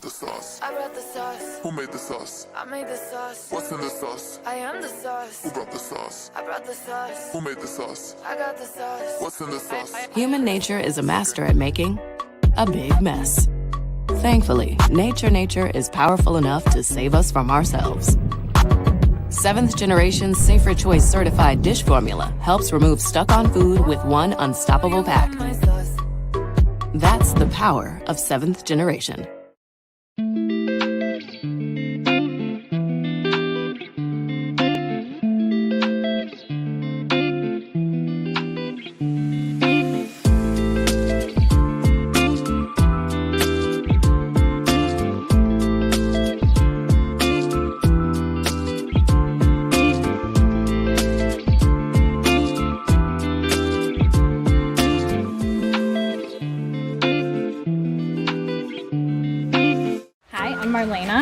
the sauce? I brought the sauce. Who made the sauce? I made the sauce. What's in the sauce? I am the sauce. Who brought the sauce? I brought the sauce. Who made the sauce? I got the sauce. What's in the sauce? Human nature is a master at making a big mess. Thankfully, nature is powerful enough to save us from ourselves. 7th generation Safer Choice certified dish formula helps remove stuck-on food with one unstoppable pack. That's the power of 7th generation.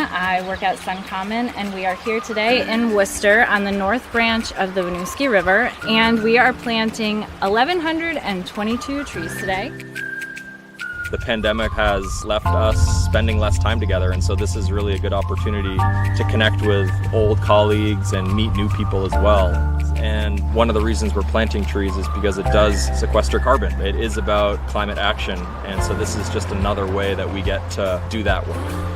I work at Sun Common, and we are here today in Worcester on the north branch of the Winooski River, and we are planting 1,122 trees today. The pandemic has left us spending less time together, and so this is really a good opportunity to connect with old colleagues and meet new people as well. And one of the reasons we're planting trees is because it does sequester carbon. It is about climate action, and so this is just another way that we get to do that work.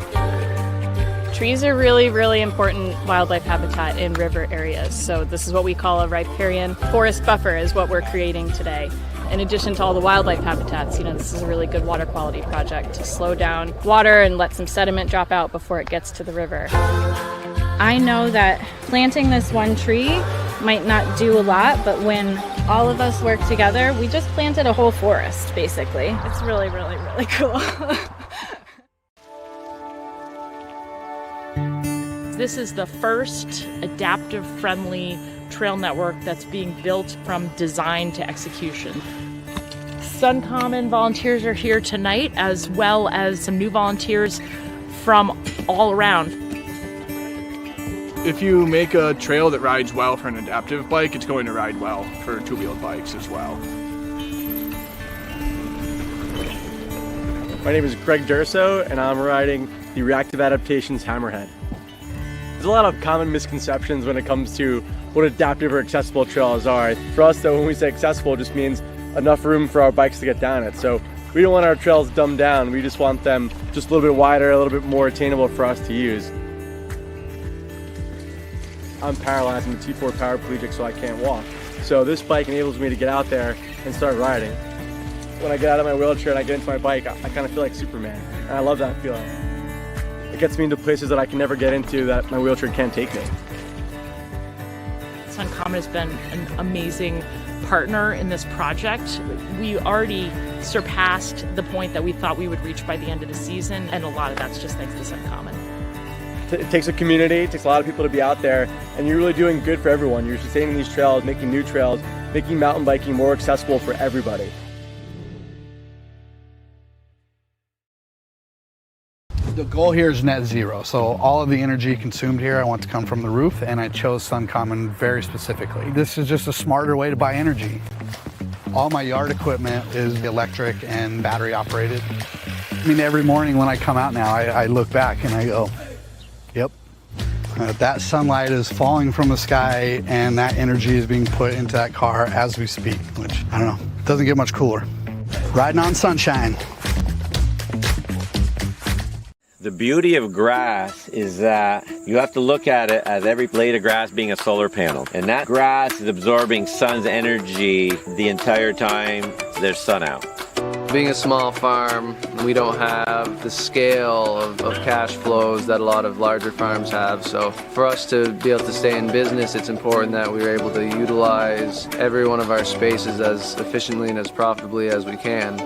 Trees are really important wildlife habitat in river areas. So this is what we call a riparian forest buffer is what we're creating today. In addition to all the wildlife habitats, this is a really good water quality project to slow down water and let some sediment drop out before it gets to the river. I know that planting this one tree might not do a lot, but when all of us work together, we just planted a whole forest, basically. It's really cool. This is the first adaptive friendly trail network that's being built from design to execution. Sun Common volunteers are here tonight, as well as some new volunteers from all around. If you make a trail that rides well for an adaptive bike, it's going to ride well for two-wheeled bikes as well. My name is Greg Durso, and I'm riding the Reactive Adaptations Hammerhead. There's a lot of common misconceptions when it comes to what adaptive or accessible trails are. For us though, when we say accessible, it just means enough room for our bikes to get down it. So we don't want our trails dumbed down, we just want them just a little bit wider, a little bit more attainable for us to use. I'm paralyzed, I'm a T4 paraplegic, so I can't walk. So this bike enables me to get out there and start riding. When I get out of my wheelchair and I get into my bike, I kind of feel like Superman, and I love that feeling. It gets me into places that I can never get into that my wheelchair can't take me. Sun Common has been an amazing partner in this project. We already surpassed the point that we thought we would reach by the end of the season, and a lot of that's just thanks to Sun Common. It takes a community, it takes a lot of people to be out there, and you're really doing good for everyone. You're sustaining these trails, making new trails, making mountain biking more accessible for everybody. The goal here is net zero, so all of the energy consumed here I want to come from the roof, and I chose Sun Common very specifically. This is just a smarter way to buy energy. All my yard equipment is electric and battery operated. I mean, every morning when I come out now, I look back and I go, yep, that sunlight is falling from the sky and that energy is being put into that car as we speak, which, I don't know, doesn't get much cooler. Riding on sunshine. The beauty of grass is that you have to look at it as every blade of grass being a solar panel. And that grass is absorbing sun's energy the entire time there's sun out. Being a small farm, we don't have the scale of cash flows that a lot of larger farms have. So for us to be able to stay in business, it's important that we're able to utilize every one of our spaces as efficiently and as profitably as we can.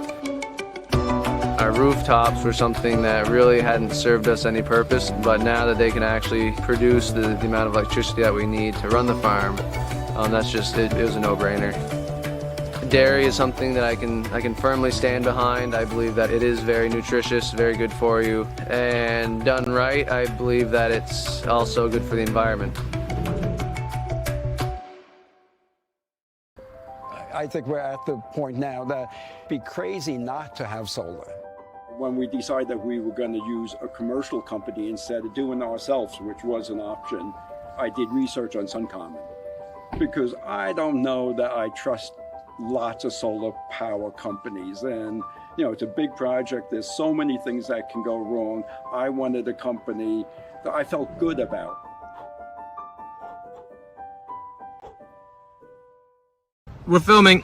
Our rooftops were something that really hadn't served us any purpose, but now that they can actually produce the amount of electricity that we need to run the farm, that's just, it was a no-brainer. Dairy is something that I can firmly stand behind. I believe that it is very nutritious, very good for you, and done right, I believe that it's also good for the environment. I think we're at the point now that it'd be crazy not to have solar. When we decided that we were going to use a commercial company instead of doing it ourselves, which was an option, I did research on SunCommon, because I don't know that I trust lots of solar power companies. And you know, it's a big project. There's so many things that can go wrong. I wanted a company that I felt good about. We're filming.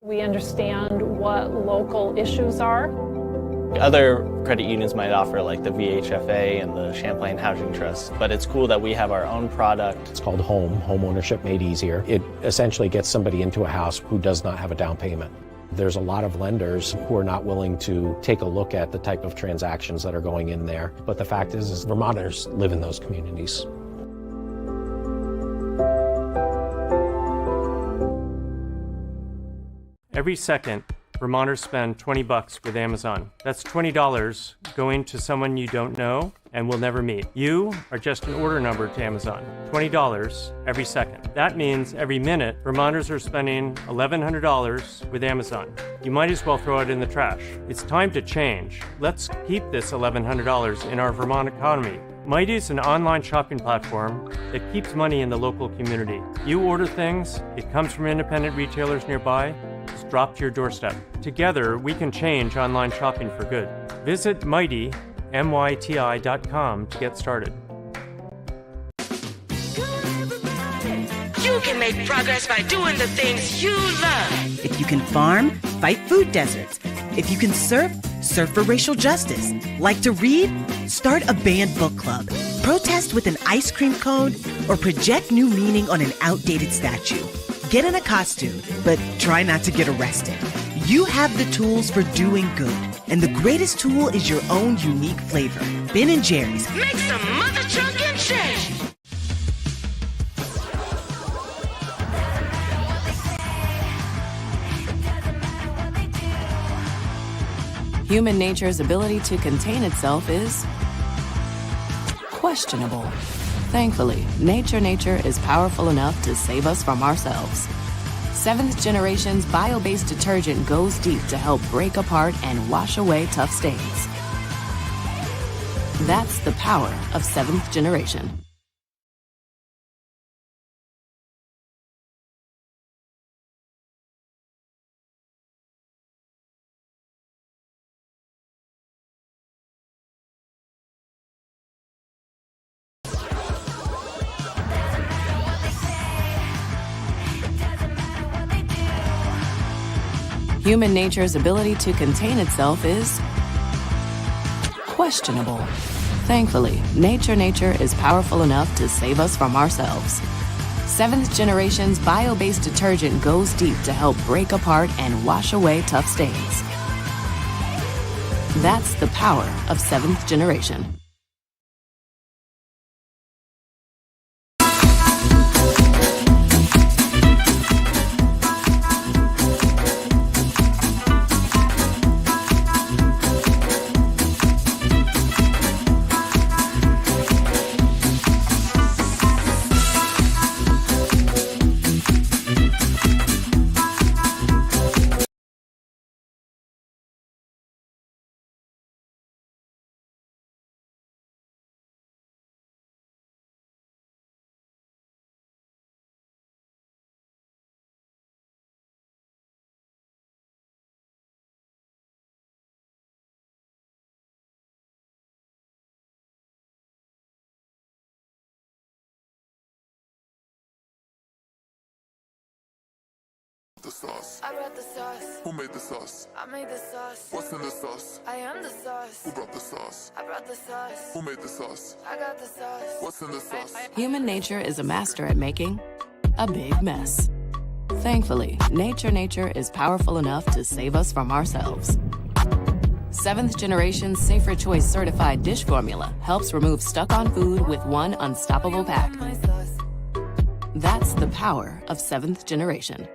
We understand what local issues are. Other credit unions might offer like the VHFA and the Champlain Housing Trust, but it's cool that we have our own product. It's called home ownership made easier. It essentially gets somebody into a house who does not have a down payment. There's a lot of lenders who are not willing to take a look at the type of transactions that are going in there. But the fact is Vermonters live in those communities. Every second, Vermonters spend $20 with Amazon. That's $20 going to someone you don't know and will never meet. You are just an order number to Amazon. $20 every second. That means every minute, Vermonters are spending $1,100 with Amazon. You might as well throw it in the trash. It's time to change. Let's keep this $1,100 in our Vermont economy. Mighty is an online shopping platform that keeps money in the local community. You order things, it comes from independent retailers nearby, it's dropped to your doorstep. Together, we can change online shopping for good. Visit Mighty, MYTI.com to get started. You can make progress by doing the things you love. If you can farm, fight food deserts. If you can surf, surf for racial justice. Like to read? Start a banned book club. Protest with an ice cream cone or project new meaning on an outdated statue. Get in a costume, but try not to get arrested. You have the tools for doing good, and the greatest tool is your own unique flavor. Ben & Jerry's. Make some mother truckin' change. Human nature's ability to contain itself is questionable. Thankfully, nature is powerful enough to save us from ourselves. 7th Generation's bio-based detergent goes deep to help break apart and wash away tough stains. That's the power of 7th Generation. Human nature's ability to contain itself is questionable. Thankfully, nature is powerful enough to save us from ourselves. 7th Generation's bio-based detergent goes deep to help break apart and wash away tough stains. That's the power of 7th Generation. The sauce. I brought the sauce. Who made the sauce? I made the sauce. What's in the sauce? I am the sauce. Who brought the sauce? I brought the sauce. Who made the sauce? I got the sauce. What's in the sauce? Human nature is a master at making a big mess. Thankfully, nature is powerful enough to save us from ourselves. Seventh generation Safer Choice certified dish formula helps remove stuck on food with one unstoppable pack. That's the power of seventh generation.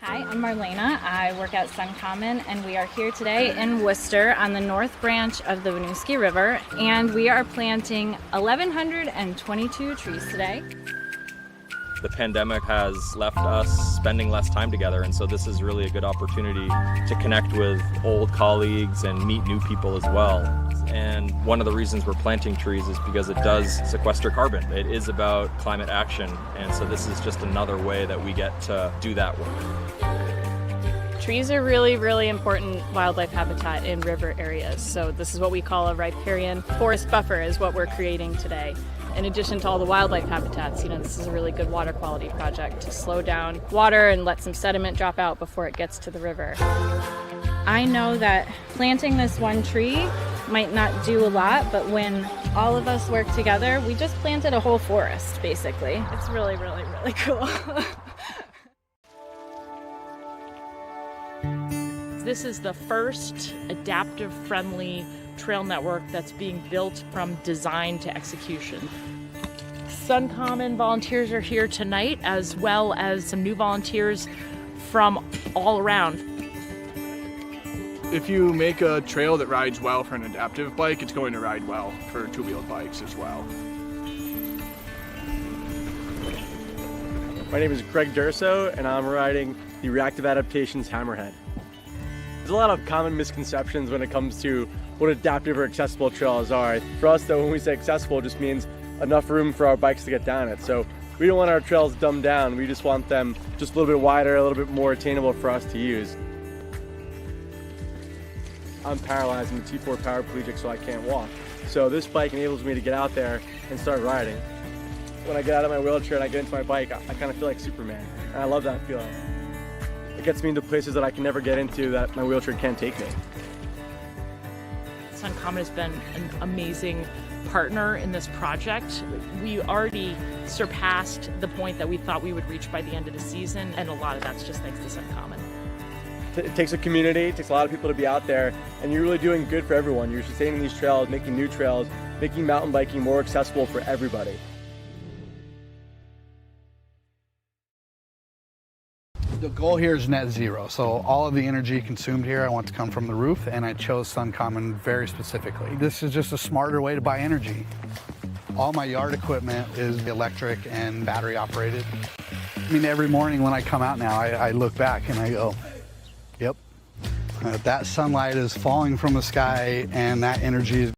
I'm Marlena. I work at Suncommon, and we are here today in Worcester on the north branch of the Winooski River, and we are planting 1,122 trees today. The pandemic has left us spending less time together, and so this is really a good opportunity to connect with old colleagues and meet new people as well. And one of the reasons we're planting trees is because it does sequester carbon. It is about climate action, and so this is just another way that we get to do that work. Trees are really, really important wildlife habitat in river areas. So this is what we call a riparian forest buffer is what we're creating today. In addition to all the wildlife habitats, this is a really good water quality project to slow down water and let some sediment drop out before it gets to the river. I know that planting this one tree might not do a lot, but when all of us work together, we just planted a whole forest, basically. It's really, really, really cool. This is the first adaptive-friendly trail network that's being built from design to execution. Suncommon volunteers are here tonight, as well as some new volunteers from all around. If you make a trail that rides well for an adaptive bike, it's going to ride well for two-wheeled bikes as well. My name is Greg Durso, and I'm riding the Reactive Adaptations Hammerhead. There's a lot of common misconceptions when it comes to what adaptive or accessible trails are. For us though, when we say accessible, it just means enough room for our bikes to get down it. So we don't want our trails dumbed down, we just want them just a little bit wider, a little bit more attainable for us to use. I'm paralyzed, I'm a T4 paraplegic, so I can't walk. So this bike enables me to get out there and start riding. When I get out of my wheelchair and I get into my bike, I kind of feel like Superman, and I love that feeling. It gets me into places that I can never get into that my wheelchair can't take me. Suncommon has been an amazing partner in this project. We already surpassed the point that we thought we would reach by the end of the season, and a lot of that's just thanks to Suncommon. It takes a community, it takes a lot of people to be out there, and you're really doing good for everyone. You're sustaining these trails, making new trails, making mountain biking more accessible for everybody. The goal here is net zero, so all of the energy consumed here I want to come from the roof, and I chose Suncommon very specifically. This is just a smarter way to buy energy. All my yard equipment is electric and battery operated. I mean, every morning when I come out now, I look back and I go, yep, that sunlight is falling from the sky and that energy is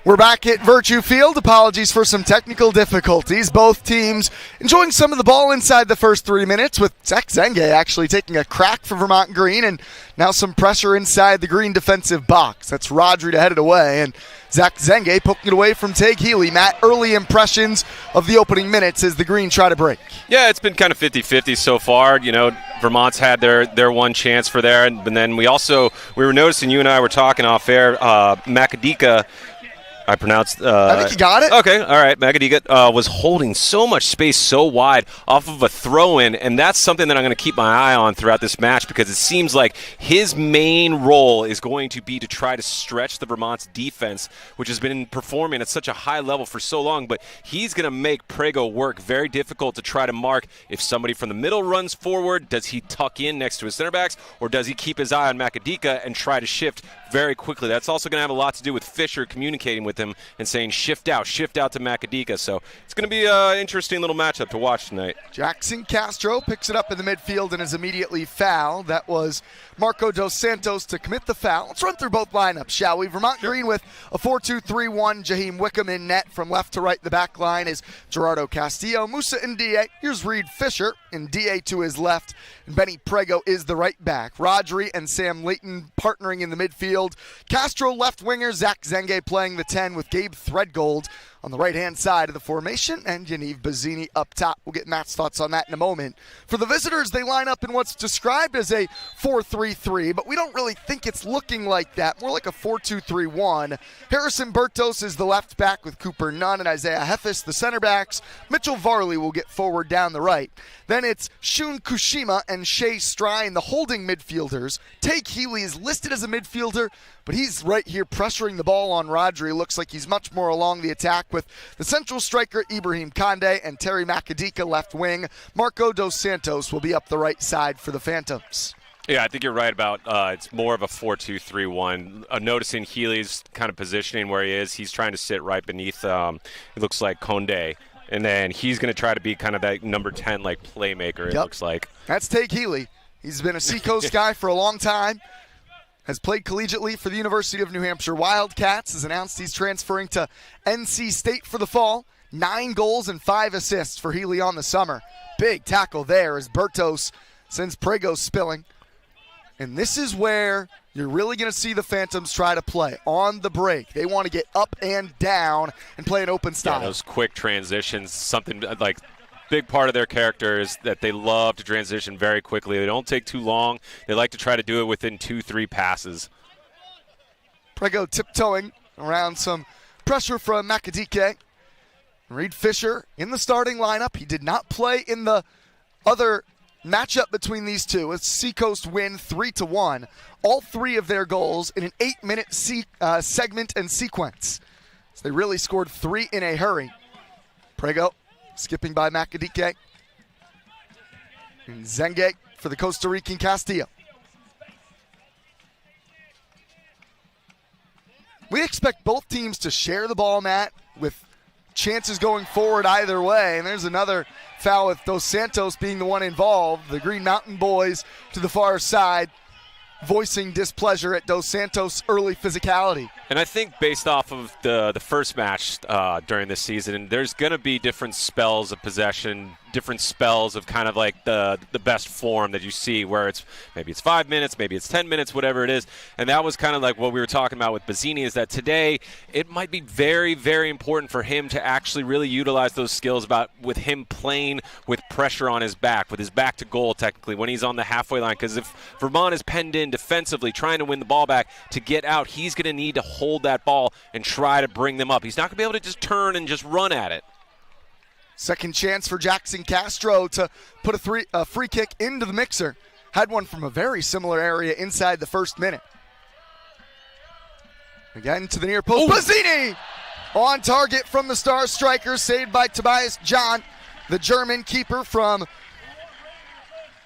We're back at Virtue Field. Apologies for some technical difficulties. Both teams enjoying some of the ball inside the first 3 minutes, with Zach Zenge actually taking a crack for Vermont Green, and now some pressure inside the Green defensive box. That's Rodri to head it away, and Zach Zenge poking it away from Tig Healy. Matt, early impressions of the opening minutes as the Green try to break. Yeah, it's been kind of 50-50 so far. You know, Vermont's had their one chance for there, and then we were noticing, you and I were talking off air, Macadika, I pronounced. I think you got it. Okay, all right. Macadika was holding so much space so wide off of a throw-in, and that's something that I'm going to keep my eye on throughout this match, because it seems like his main role is going to be to try to stretch the Vermont's defense, which has been performing at such a high level for so long. But he's going to make Prego work very difficult to try to mark. If somebody from the middle runs forward, does he tuck in next to his center backs, or does he keep his eye on Macadika and try to shift very quickly? That's also going to have a lot to do with Fisher communicating with him and saying shift out to Macadika. So it's going to be an interesting little matchup to watch tonight. Jackson Castro picks it up in the midfield and is immediately fouled. That was Marco Dos Santos to commit the foul. Let's run through both lineups, shall we? Vermont Green with a 4-2-3-1. Jaheim Wickham in net. From left to right, the back line is Gerardo Castillo, Musa Ndiaye. Here's Reed Fisher, and Ndiaye to his left. And Benny Prego is the right back. Rodri and Sam Layton partnering in the midfield. Castro left winger, Zach Zenge playing the 10 with Gabe Threadgold on the right-hand side of the formation, and Yaniv Bazzini up top. We'll get Matt's thoughts on that in a moment. For the visitors, they line up in what's described as a 4-3-3, but we don't really think it's looking like that. More like a 4-2-3-1. Harrison Bertos is the left back with Cooper Nunn and Isaiah Heffis, the center backs. Mitchell Varley will get forward down the right. Then it's Shun Kushima and Shea Strine, the holding midfielders. Tig Healy is listed as a midfielder, but he's right here pressuring the ball on Rodri. Looks like he's much more along the attack with the central striker Ibrahim Kande and Terry Macadika left wing. Marco Dos Santos will be up the right side for the Phantoms. Yeah, I think you're right about it's more of a 4-2-3-1. Noticing Healy's kind of positioning where he is, he's trying to sit right beneath, it looks like Conde. And then he's going to try to be kind of that number 10 like playmaker, it looks like. That's Tig Healy. He's been a Seacoast guy for a long time. Has played collegiately for the University of New Hampshire Wildcats. Has announced he's transferring to NC State for the fall. 9 goals and 5 assists for Healy on the summer. Big tackle there as Bertos sends Prego spilling. And this is where you're really going to see the Phantoms try to play on the break. They want to get up and down and play an open style. Yeah, those quick transitions, something like big part of their character is that they love to transition very quickly. They don't take too long. They like to try to do it within 2-3 passes. Prego tiptoeing around some pressure from Macadike. Reed Fisher in the starting lineup. He did not play in the other matchup between these two. A Seacoast win 3-1. All 3 of their goals in an 8-minute segment and sequence. So they really scored 3 in a hurry. Prego skipping by Macadike. And Zenge for the Costa Rican Castillo. We expect both teams to share the ball, Matt, with chances going forward either way. And there's another foul with Dos Santos being the one involved. The Green Mountain boys to the far side voicing displeasure at Dos Santos' early physicality. And I think based off of the first match during this season, there's going to be different spells of possession, different spells of kind of like the best form that you see, where maybe it's 5 minutes, maybe it's 10 minutes, whatever it is. And that was kind of like what we were talking about with Bazzini, is that today it might be very, very important for him to actually really utilize those skills with him playing with pressure on his back, with his back to goal technically, when he's on the halfway line. Because if Vermont is penned in defensively, trying to win the ball back to get out, he's going to need to hold that ball and try to bring them up. He's not going to be able to just turn and just run at it. Second chance for Jackson Castro to put a free kick into the mixer. Had one from a very similar area inside the first minute. Again to the near post. Bazzini on target from the star striker, saved by Tobias John, the German keeper from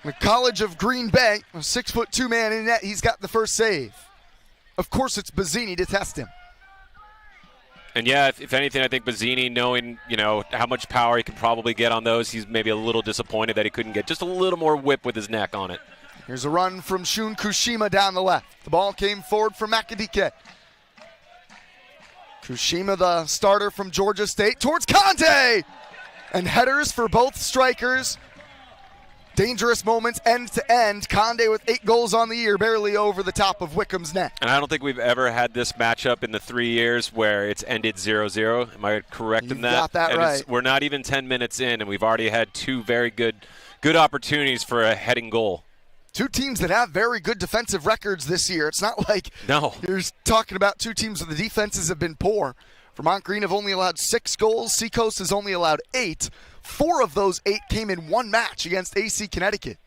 the College of Green Bay. A 6'2" man in net. He's got the first save. Of course, it's Bazzini to test him. And yeah, if anything, I think Bazzini, knowing how much power he can probably get on those, he's maybe a little disappointed that he couldn't get just a little more whip with his neck on it. Here's a run from Shun Kushima down the left. The ball came forward from Macadike. Kushima, the starter from Georgia State, towards Conde! And headers for both strikers. Dangerous moments end to end. Conde with 8 goals on the year, barely over the top of Wickham's net. And I don't think we've ever had this matchup in the 3 years where it's ended 0-0. Am I correct in that? Got that and right. We're not even 10 minutes in, and we've already had 2 very good opportunities for a heading goal. 2 teams that have very good defensive records this year. It's not like No. you're talking about 2 teams where the defenses have been poor. Vermont Green have only allowed 6 goals. Seacoast has only allowed 8. 4 of those 8 came in one match against AC Connecticut.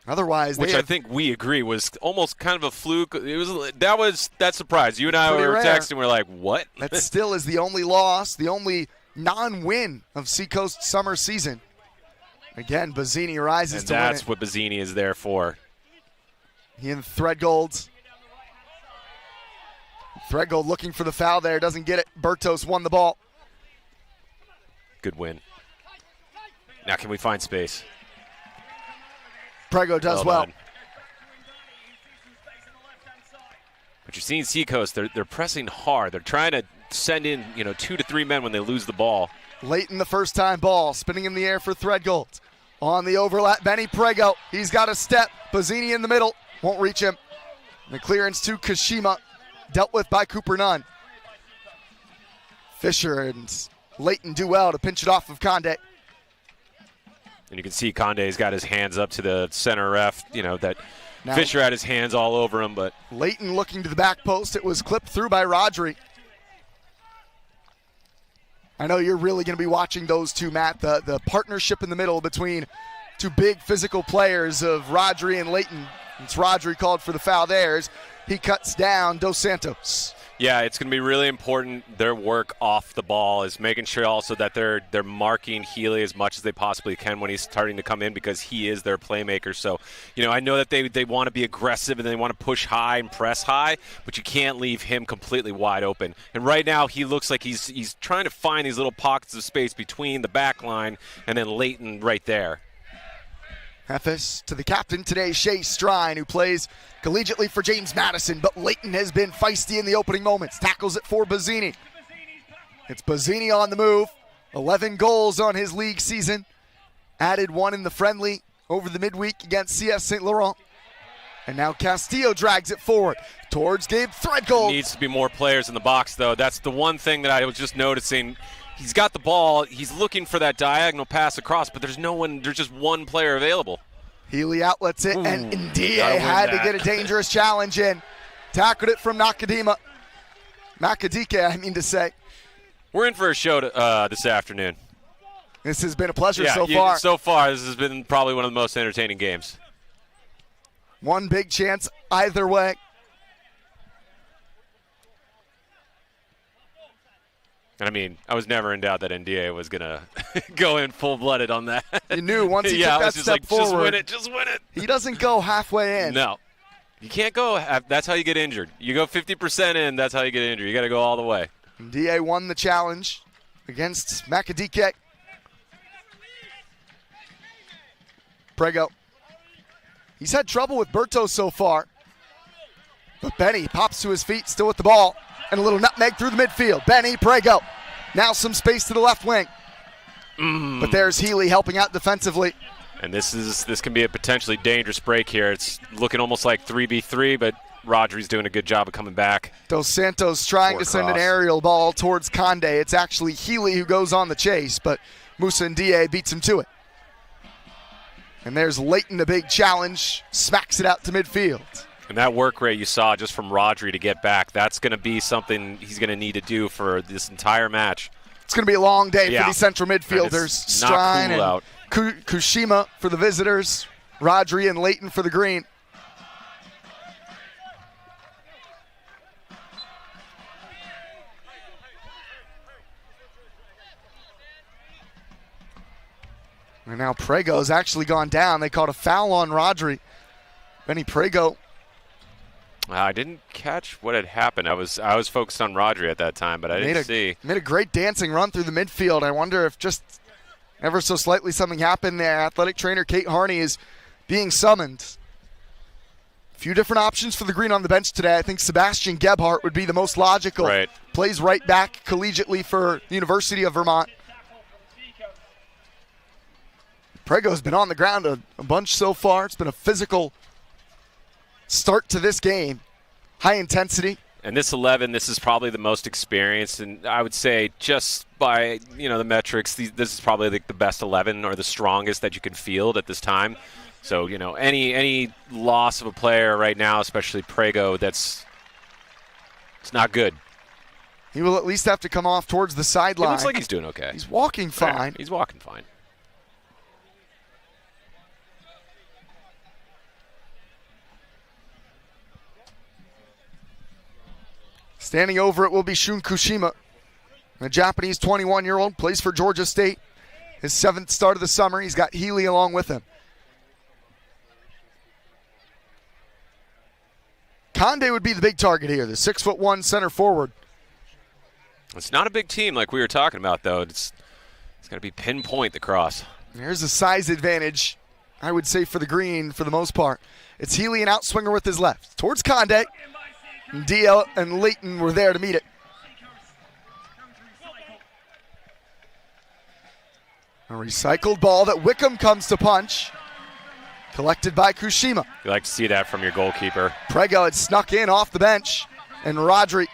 Otherwise, which I think we agree was almost kind of a fluke. That surprised you and I Pretty were rare. texting. We're like, what? That still is the only loss, the only non-win of Seacoast's summer season. Again, Bazzini rises And to win it. that's what Bazzini is there for. He and Threadgold. Threadgold looking for the foul there, doesn't get it. Bertos won the ball. Good win. Now can we find space? Prego does well. Done. But you're seeing Seacoast, they're pressing hard. They're trying to send in 2 to 3 men when they lose the ball. Late in the first time ball, spinning in the air for Threadgold. On the overlap, Benny Prego. He's got a step. Bazzini in the middle. Won't reach him. The clearance to Kashima. Dealt with by Cooper Nunn. Fisher and Leighton do well to pinch it off of Conde. And you can see Conde's got his hands up to the center ref. That Now, Fisher had his hands all over him, but Leighton looking to the back post. It was clipped through by Rodri. I know you're really going to be watching those two, Matt. The partnership in the middle between 2 big physical players of Rodri and Leighton. It's Rodri called for the foul there as he cuts down Dos Santos. yeah, it's going to be really important. Their work off the ball is making sure also that they're marking Healy as much as they possibly can when he's starting to come in, because he is their playmaker. So, I know that they want to be aggressive and they want to push high and press high, but you can't leave him completely wide open. And right now he looks like he's trying to find these little pockets of space between the back line and then Leighton right there. Preface to the captain today, Shea Strine, who plays collegiately for James Madison, but Leighton has been feisty in the opening moments. Tackles it for Bazzini. It's Bazzini on the move. 11 goals on his league season. Added 1 in the friendly over the midweek against CS St. Laurent. And now Castillo drags it forward towards Gabe Threadgold. Needs to be more players in the box, though. That's the one thing that I was just noticing. He's got the ball. He's looking for that diagonal pass across, but there's just one player available. Healy outlets it, and Ndie gotta had win to get a dangerous challenge in. Tackled it from Makadike, I mean to say. We're in for a show this afternoon. This has been a pleasure Yeah, so far. So far, this has been probably one of the most entertaining games. One big chance either way. And I mean, I was never in doubt that NDA was going to go in full-blooded on that. You knew once he took I that was just step like, forward. just win it. He doesn't go halfway in. No. You can't go. That's how you get injured. You go 50% in, that's how you get injured. You got to go all the way. DA won the challenge against Makadike. Prego. He's had trouble with Berto so far. But Benny pops to his feet, still with the ball. And a little nutmeg through the midfield. Benny, Prego. Now some space to the left wing. But there's Healy helping out defensively. And this can be a potentially dangerous break here. It's looking almost like 3v3, but Rodri's doing a good job of coming back. Dos Santos trying to send an aerial ball towards Conde. It's actually Healy who goes on the chase, but Musa Ndie beats him to it. And there's Leighton, a big challenge, smacks it out to midfield. And that work rate you saw just from Rodri to get back, that's going to be something he's going to need to do for this entire match. It's going to be a long day for these central midfielders. Strine cool and Kushima for the visitors. Rodri and Leighton for the green. And now Prego's actually gone down. They called a foul on Rodri. Benny Prego. I didn't catch what had happened. I was focused on Rodri at that time, but I didn't see. Made a great dancing run through the midfield. I wonder if just ever so slightly something happened there. Athletic trainer Kate Harney is being summoned. few different options for the green on the bench today. I think Sebastian Gebhardt would be the most logical. Right. Plays right back collegiately for the University of Vermont. Prego's been on the ground a bunch so far. It's been a physical start to this game. High intensity. And this 11, this is probably the most experienced, and I would say just by the metrics, this is probably the best 11 or the strongest that you can field at this time. So any loss of a player right now, especially Prego, it's not good. He will at least have to come off towards the sideline. It looks like he's doing okay. He's walking fine. Yeah, he's walking fine. Standing over it will be Shun Kushima, a Japanese 21-year-old, plays for Georgia State. His 7th start of the summer. He's got Healy along with him. Conde would be the big target here, the 6'1" center forward. It's not a big team like we were talking about, though. It's going to be pinpoint the cross. There's a size advantage, I would say, for the green for the most part. It's Healy, an outswinger with his left. Towards Conde. DL and Leighton were there to meet it. A recycled ball that Wickham comes to punch. Collected by Kushima. You like to see that from your goalkeeper. Prego had snuck in off the bench. And Rodri.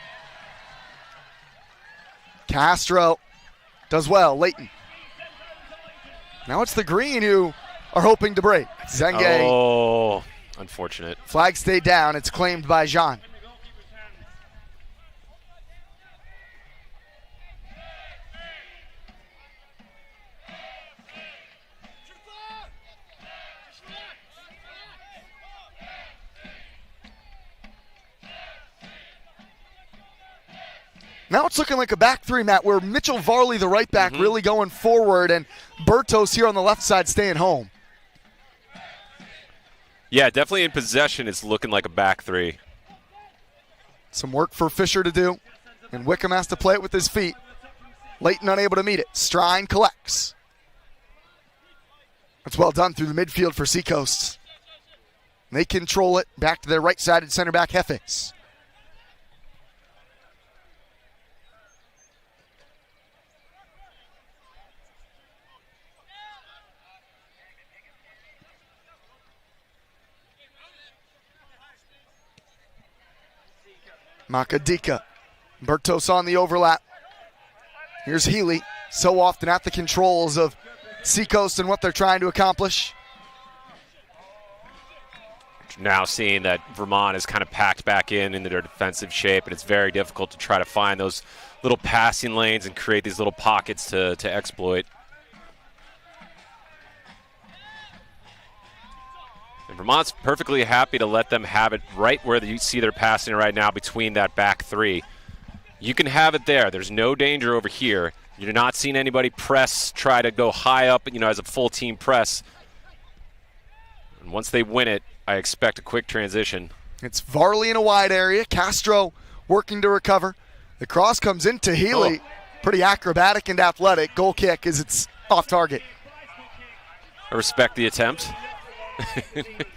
Castro does well. Leighton. Now it's the green who are hoping to break. Zenge. Oh, unfortunate. Flag stayed down. It's claimed by Jean. Now it's looking like a back three, Matt, where Mitchell Varley, the right back, really going forward, and Bertos here on the left side staying home. Yeah, definitely in possession, it's looking like a back three. Some work for Fisher to do, and Wickham has to play it with his feet. Leighton unable to meet it. Strine collects. That's well done through the midfield for Seacoast. They control it back to their right-sided center back, Hefes. Makadika. Bertos on the overlap. Here's Healy. So often at the controls of Seacoast and what they're trying to accomplish. Now seeing that Vermont is kind of packed back into their defensive shape, and it's very difficult to try to find those little passing lanes and create these little pockets to exploit. And Vermont's perfectly happy to let them have it right where you see they're passing right now between that back three. You can have it there. There's no danger over here. You're not seeing anybody try to go high up, as a full team press. And once they win it, I expect a quick transition. It's Varley in a wide area. Castro working to recover. The cross comes into Healy. Pretty acrobatic and athletic. Goal kick as it's off target. I respect the attempt.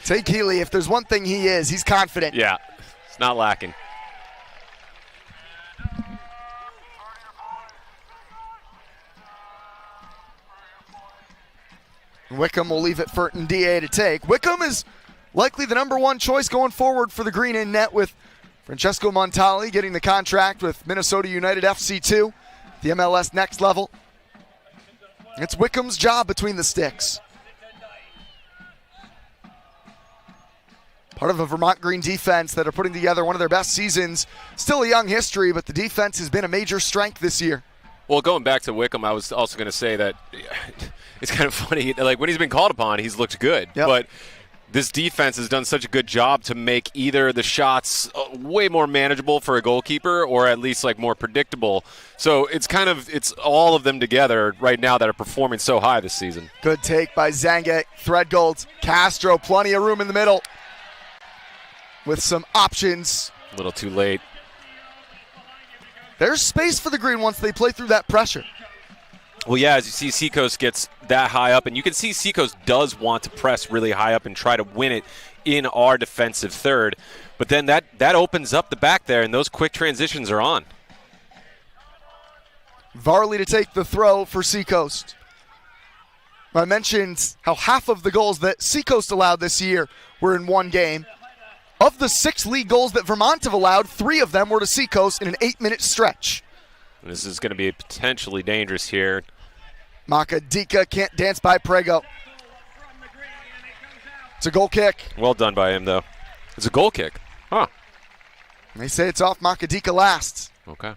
Take Healy. If there's one thing he is, he's confident. Yeah, it's not lacking. Wickham will leave it for Ndie to take. Wickham is likely the number one choice going forward for the green in net, with Francesco Montali getting the contract with Minnesota United FC2, the MLS next level. It's Wickham's job between the sticks. Part of a Vermont Green defense that are putting together one of their best seasons. Still a young history, but the defense has been a major strength this year. Well, going back to Wickham, I was also going to say that it's kind of funny. Like, when he's been called upon, he's looked good. Yep. But this defense has done such a good job to make either the shots way more manageable for a goalkeeper or at least more predictable. So it's all of them together right now that are performing so high this season. Good take by Zange. Threadgold. Castro, plenty of room in the middle with some options. A little too late. There's space for the green once they play through that pressure. Well, yeah, as you see, Seacoast gets that high up, and you can see Seacoast does want to press really high up and try to win it in our defensive third. But then that opens up the back there, and those quick transitions are on. Varley to take the throw for Seacoast. I mentioned how half of the goals that Seacoast allowed this year were in one game. Of the 6 league goals that Vermont have allowed, 3 of them were to Seacoast in an 8-minute stretch. This is going to be potentially dangerous here. Makadika can't dance by Prego. It's a goal kick. Well done by him, though. It's a goal kick. Huh. They say it's off Makadika last. Okay.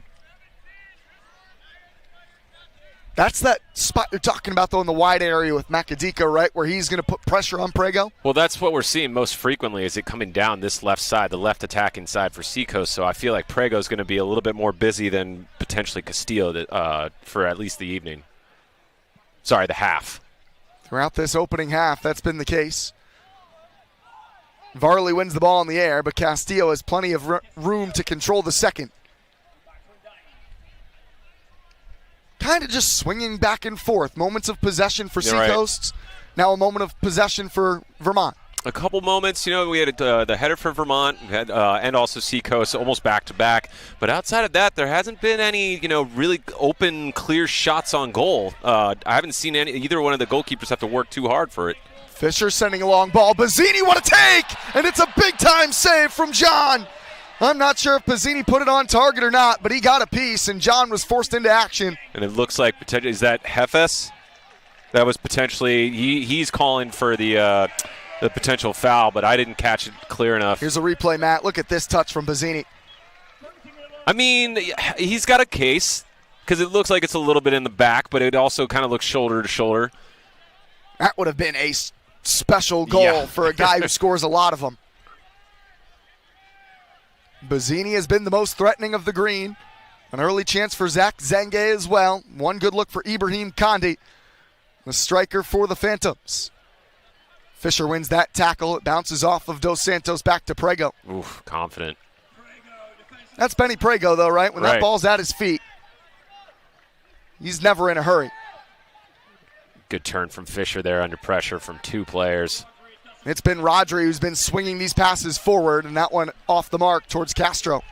That's that spot you're talking about, though, in the wide area with Makadika, right, where he's going to put pressure on Prego? Well, that's what we're seeing most frequently is it coming down this left side, the left attacking side for Seacoast. So I feel like Prego's going to be a little bit more busy than potentially Castillo for at least the evening. Sorry, the half. Throughout this opening half, that's been the case. Varley wins the ball in the air, but Castillo has plenty of room to control the second. Kind of just swinging back and forth. Moments of possession for Seacoast. Right. Now a moment of possession for Vermont. A couple moments, we had the header for Vermont and also Seacoast almost back-to-back. But outside of that, there hasn't been any, really open, clear shots on goal. I haven't seen either one of the goalkeepers have to work too hard for it. Fisher sending a long ball. Bazzini, what a take! And it's a big-time save from John. I'm not sure if Bazzini put it on target or not, but he got a piece, and John was forced into action. And it looks like, is that Hefes? That was potentially, he's calling for the potential foul, but I didn't catch it clear enough. Here's a replay, Matt. Look at this touch from Bazzini. I mean, he's got a case, because it looks like it's a little bit in the back, but it also kind of looks shoulder to shoulder. That would have been a special goal for a guy who scores a lot of them. Bazzini has been the most threatening of the green. An early chance for Zach Zenge as well. One good look for Ibrahim Kandi, the striker for the Phantoms. Fisher wins that tackle. It bounces off of Dos Santos back to Prego. Oof, confident. That's Benny Prego, though, right? When that ball's at his feet, he's never in a hurry. Good turn from Fisher there under pressure from 2 players. It's been Rodri who's been swinging these passes forward, and that one off the mark towards Castro.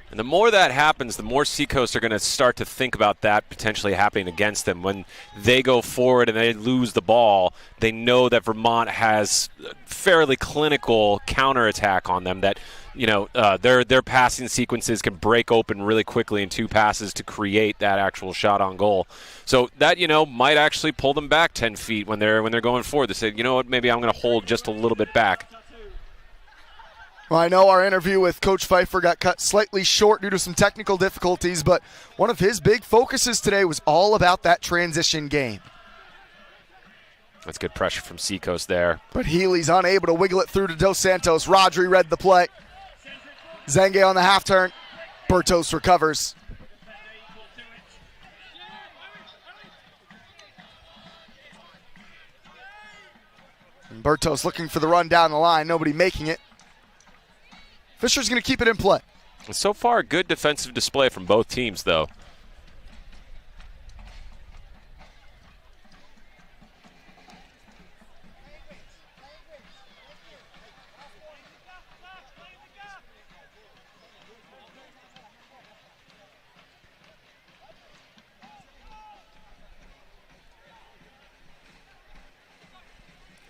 And the more that happens, the more Seacoast are going to start to think about that potentially happening against them. When they go forward and they lose the ball, they know that Vermont has fairly clinical counterattack on them that, their passing sequences can break open really quickly in 2 passes to create that actual shot on goal. So that, might actually pull them back 10 feet when they're going forward. They say, you know what, maybe I'm going to hold just a little bit back. Well, I know our interview with Coach Pfeiffer got cut slightly short due to some technical difficulties, but one of his big focuses today was all about that transition game. That's good pressure from Seacoast there. But Healy's unable to wiggle it through to Dos Santos. Rodri read the play. Zenge on the half turn. Bertos recovers. And Bertos looking for the run down the line. Nobody making it. Fisher's going to keep it in play. So far, a good defensive display from both teams, though.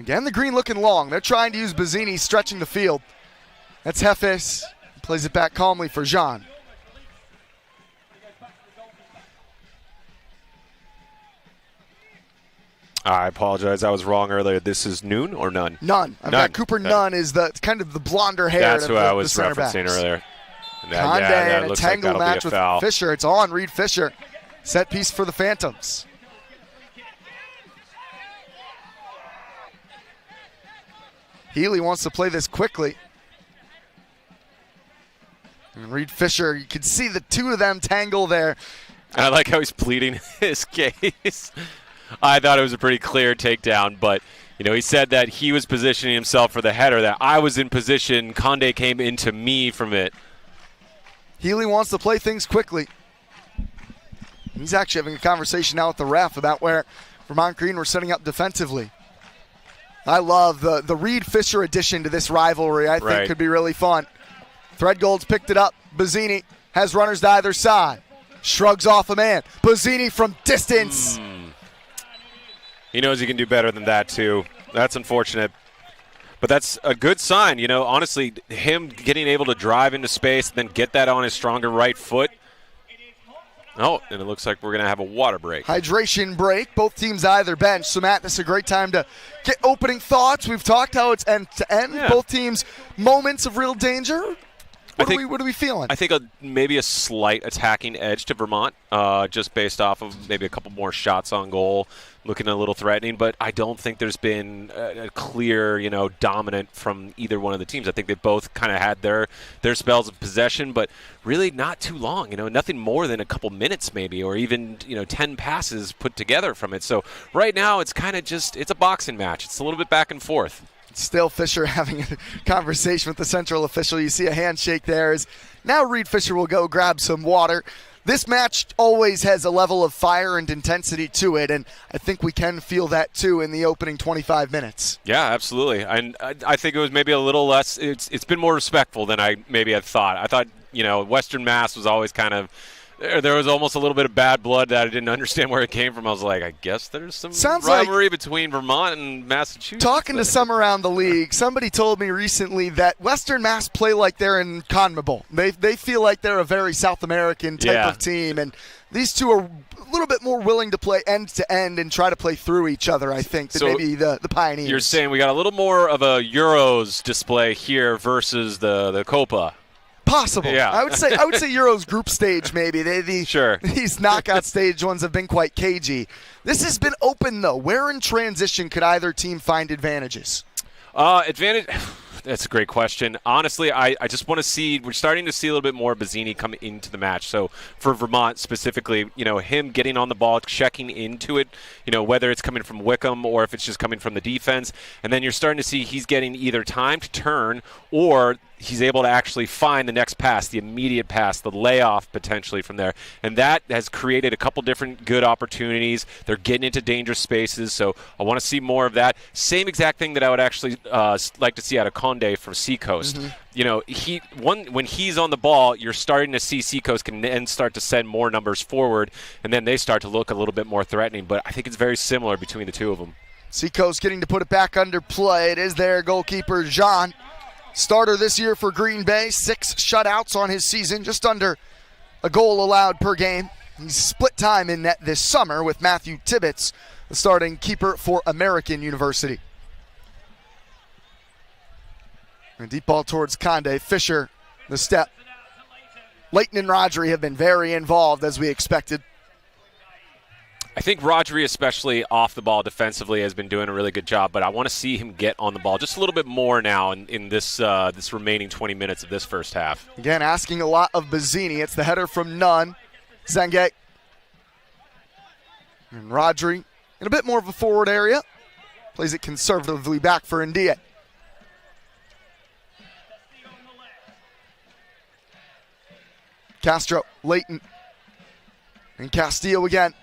Again, the green looking long. They're trying to use Bazzini stretching the field. That's Hefes. Plays it back calmly for Jean. I apologize. I was wrong earlier. This is Noon or Nunn? Nunn. I've got Cooper Nunn is the kind of the blonder hair. That's who I was referencing earlier. Conde and a tangle match with foul. Fisher. It's on Reed Fisher. Set piece for the Phantoms. Healy wants to play this quickly. And Reed Fisher, you can see the 2 of them tangle there. And I like how he's pleading his case. I thought it was a pretty clear takedown, but he said that he was positioning himself for the header, that I was in position, Conde came into me from it. Healy wants to play things quickly. He's actually having a conversation now with the ref about where Vermont Green were setting up defensively. I love the Reed Fisher addition to this rivalry. I think could be really fun. Threadgold's picked it up. Bazzini has runners to either side. Shrugs off a man. Bazzini from distance. He knows he can do better than that, too. That's unfortunate. But that's a good sign. You know, honestly, him getting able to drive into space and then get that on his stronger right foot. Oh, and it looks like we're going to have a water break. Hydration break. Both teams either bench. So, Matt, this is a great time to get opening thoughts. We've talked how it's end-to-end. Yeah. Both teams, moments of real danger. What are we feeling? I think maybe a slight attacking edge to Vermont, just based off of maybe a couple more shots on goal, looking a little threatening. But I don't think there's been a clear, dominant from either one of the teams. I think they both kind of had their spells of possession, but really not too long. Nothing more than a couple minutes maybe, or even 10 passes put together from it. So right now it's kind of it's a boxing match. It's a little bit back and forth. Still Fisher having a conversation with the central official. You see a handshake there. Now Reed Fisher will go grab some water. This match always has a level of fire and intensity to it, and I think we can feel that too in the opening 25 minutes. Yeah, absolutely. And I think it was maybe a little less. It's been more respectful than I maybe had thought. I thought Western Mass was always kind of. There was almost a little bit of bad blood that I didn't understand where it came from. I was like, I guess there's some rivalry between Vermont and Massachusetts. Talking to some around the league, somebody told me recently that Western Mass play like they're in CONMEBOL. They feel like they're a very South American type of team, and these two are a little bit more willing to play end-to-end and try to play through each other, I think, than maybe the Pioneers. You're saying we got a little more of a Euros display here versus the Copa. Possible. Yeah. I would say Euros group stage maybe. These knockout stage ones have been quite cagey. This has been open though. Where in transition could either team find advantages? Advantage. That's a great question. Honestly, I just want to see. We're starting to see a little bit more Bazzini come into the match. So for Vermont specifically, him getting on the ball, checking into it, whether it's coming from Wickham or if it's just coming from the defense, and then you're starting to see he's getting either time to turn or he's able to actually find the next pass, the immediate pass, the layoff potentially from there. And that has created a couple different good opportunities. They're getting into dangerous spaces, so I want to see more of that. Same exact thing that I would actually like to see out of Conde from Seacoast. When he's on the ball, you're starting to see Seacoast can then start to send more numbers forward, and then they start to look a little bit more threatening. But I think it's very similar between the two of them. Seacoast getting to put it back under play. It is their goalkeeper, Jean. Starter this year for Green Bay, 6 shutouts on his season, just under a goal allowed per game. He's split time in net this summer with Matthew Tibbetts, the starting keeper for American University. And deep ball towards Conde. Fisher, the step. Leighton and Rodri have been very involved as we expected. I think Rodri, especially off the ball defensively, has been doing a really good job, but I want to see him get on the ball just a little bit more now in this remaining 20 minutes of this first half. Again, asking a lot of Bazzini. It's the header from Nunn. Zenge. And Rodri in a bit more of a forward area. Plays it conservatively back for India. Castro, Leighton, and Castillo again.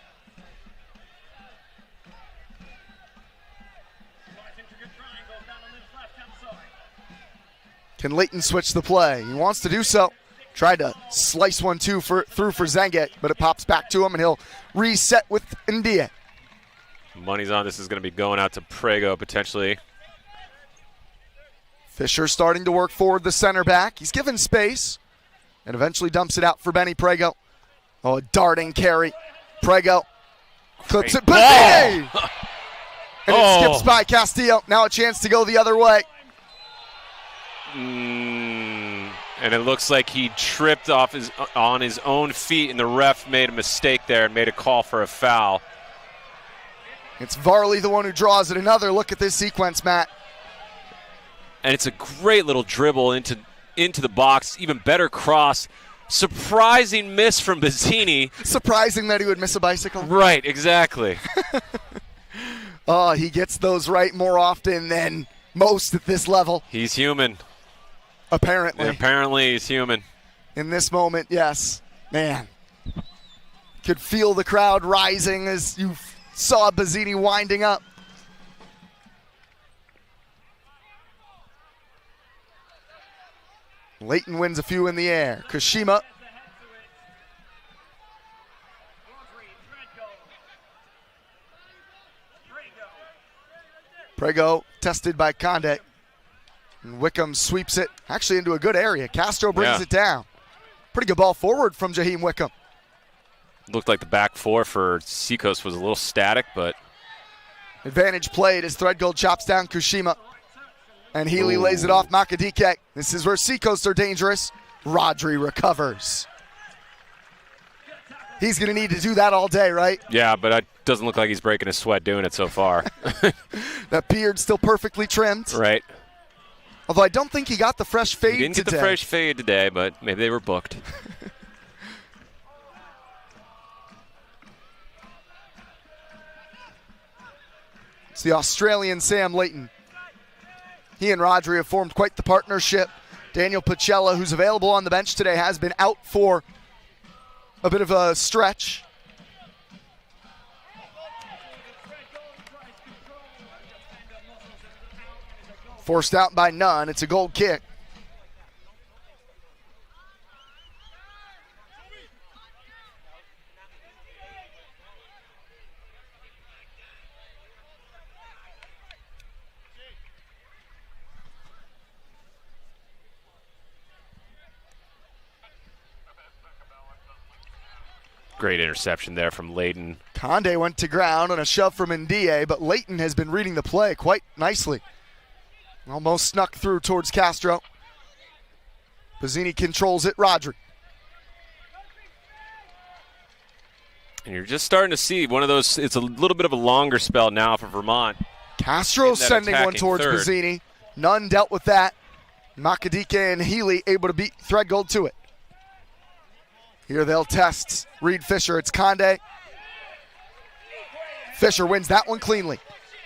Can Leighton switch the play? He wants to do so. Tried to slice 1-2 through for Zenge, but it pops back to him, and he'll reset with India. Money's on this is going to be going out to Prego potentially. Fisher starting to work forward the center back. He's given space and eventually dumps it out for Benny Prego. Oh, a darting carry. Prego clips it. And it skips by Castillo. Now a chance to go the other way. And it looks like he tripped on his own feet, and the ref made a mistake there and made a call for a foul. It's Varley the one who draws it. Another look at this sequence, Matt. And it's a great little dribble into the box. Even better cross. Surprising miss from Bazzini. Surprising that he would miss a bicycle. Right, exactly. Oh, he gets those right more often than most at this level. He's human. Apparently. Apparently he's human. In this moment, yes. Man. Could feel the crowd rising as you saw Bazzini winding up. Layton wins a few in the air. Kashima. Prego tested by Conde. And Wickham sweeps it actually into a good area. Castro brings it down. Pretty good ball forward from Jaheim Wickham. Looked like the back four for Seacoast was a little static, but... Advantage played as Threadgold chops down Kushima. And Healy lays it off Makadike. This is where Seacoast are dangerous. Rodri recovers. He's going to need to do that all day, right? Yeah, but it doesn't look like he's breaking a sweat doing it so far. That beard still perfectly trimmed. Right. Although I don't think he got the fresh fade today. He didn't get the fresh fade today, but maybe they were booked. It's the Australian Sam Layton. He and Rodri have formed quite the partnership. Daniel Pacella, who's available on the bench today, has been out for a bit of a stretch. Forced out by none. It's a goal kick. Great interception there from Layton. Conde went to ground on a shove from Ndie, but Layton has been reading the play quite nicely. Almost snuck through towards Castro. Bazzini controls it. Rodri. And you're just starting to see one of those, it's a little bit of a longer spell now for Vermont. Castro sending one towards Bazzini. None dealt with that. Makadike and Healy able to beat Threadgold to it. Here they'll test Reed Fisher. It's Conde. Fisher wins that one cleanly.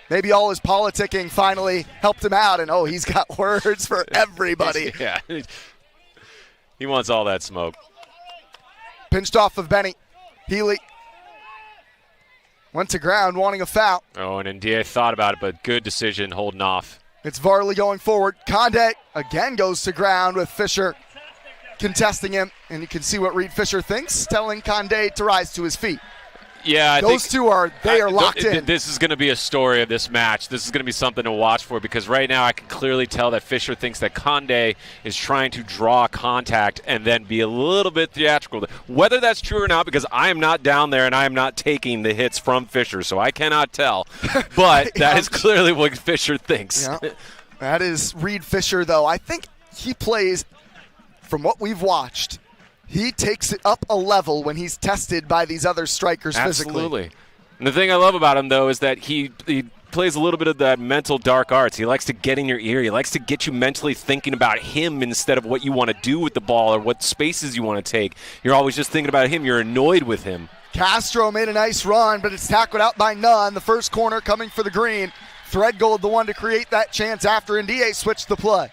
Maybe all his politicking finally helped him out, and he's got words for everybody. Yeah, he wants all that smoke. Pinched off of Benny. Healy went to ground wanting a foul. And Ndie thought about it, but good decision holding off. It's Varley going forward. Conde again goes to ground with Fisher contesting him, and you can see what Reed Fisher thinks, telling Conde to rise to his feet. Yeah, those two are locked in. This is going to be a story of this match. This is going to be something to watch for, because right now I can clearly tell that Fisher thinks that Conde is trying to draw contact and then be a little bit theatrical. Whether that's true or not, because I am not down there and I am not taking the hits from Fisher, so I cannot tell. But that is clearly what Fisher thinks. Yeah. That is Reed Fisher, though. I think he plays, from what we've watched, he takes it up a level when he's tested by these other strikers physically. Absolutely. And the thing I love about him, though, is that he plays a little bit of that mental dark arts. He likes to get in your ear. He likes to get you mentally thinking about him instead of what you want to do with the ball or what spaces you want to take. You're always just thinking about him. You're annoyed with him. Castro made a nice run, but it's tackled out by none. The first corner coming for the green. Threadgold the one to create that chance after Ndie switched the play.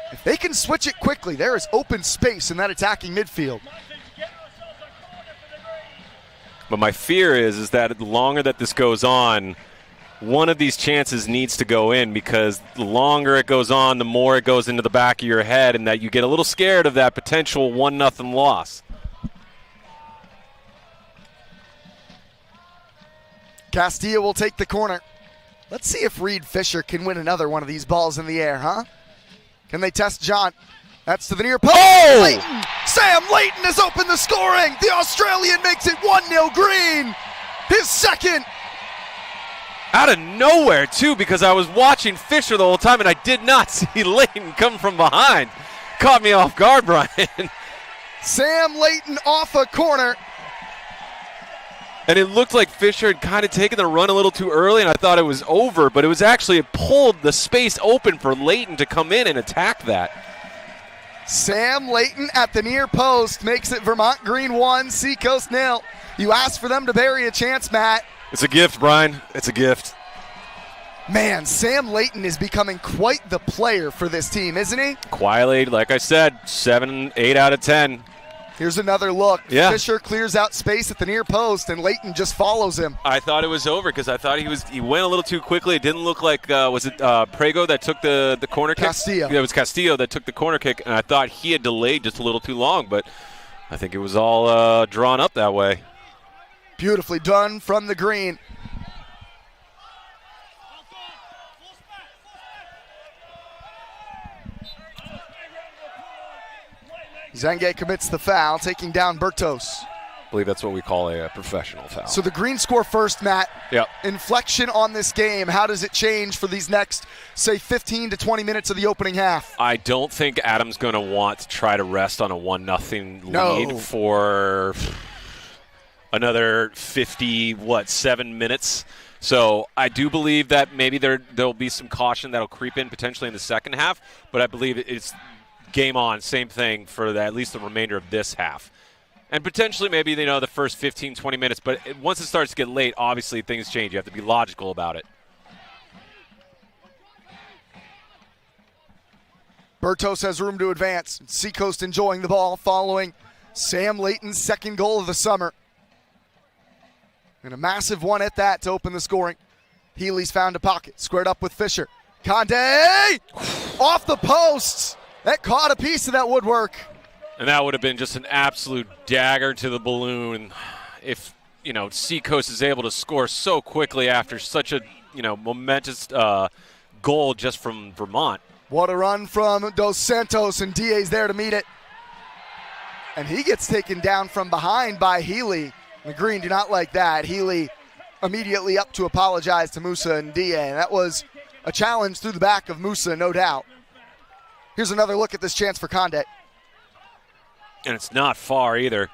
If they can switch it quickly, there is open space in that attacking midfield. But my fear is that the longer that this goes on, one of these chances needs to go in, because the longer it goes on, the more it goes into the back of your head, and that you get a little scared of that potential 1-0 loss. Castilla will take the corner. Let's see if Reed Fisher can win another one of these balls in the air, huh? Can they test John? That's to the near post. Layton! Sam Layton has opened the scoring. The Australian makes it 1-0 green. His second. Out of nowhere, too, because I was watching Fisher the whole time, and I did not see Layton come from behind. Caught me off guard, Brian. Sam Layton off a corner. And it looked like Fisher had kind of taken the run a little too early, and I thought it was over, but it was actually, it pulled the space open for Layton to come in and attack that. Sam Layton at the near post makes it Vermont Green 1, Seacoast 0. You asked for them to bury a chance, Matt. It's a gift, Brian. It's a gift. Man, Sam Layton is becoming quite the player for this team, isn't he? Quietly, like I said, 7, 8 out of 10. Here's another look. Yeah. Fisher clears out space at the near post, and Leighton just follows him. I thought it was over because I thought he went a little too quickly. It didn't look like, was it Prego that took the corner kick? Castillo. Yeah, it was Castillo that took the corner kick, and I thought he had delayed just a little too long, but I think it was all drawn up that way. Beautifully done from the green. Zenge commits the foul, taking down Bertos. I believe that's what we call a professional foul. So the green score first, Matt. Yep. Inflection on this game. How does it change for these next, say, 15 to 20 minutes of the opening half? I don't think Adam's going to want to try to rest on a 1-0 lead No. for another 7 minutes. So I do believe that maybe there'll be some caution that'll creep in potentially in the second half, but I believe it's game on, same thing for at least the remainder of this half. And potentially maybe, the first 15, 20 minutes. But once it starts to get late, obviously things change. You have to be logical about it. Bertos has room to advance. Seacoast enjoying the ball following Sam Leighton's second goal of the summer. And a massive one at that to open the scoring. Healy's found a pocket. Squared up with Fisher. Conde! Off the posts! That caught a piece of that woodwork. And that would have been just an absolute dagger to the balloon if, Seacoast is able to score so quickly after such a, momentous goal just from Vermont. What a run from Dos Santos, and Diaz there to meet it. And he gets taken down from behind by Healy. The Green do not like that. Healy immediately up to apologize to Musa and Diaz. That was a challenge through the back of Musa, no doubt. Here's another look at this chance for Conde. And it's not far either.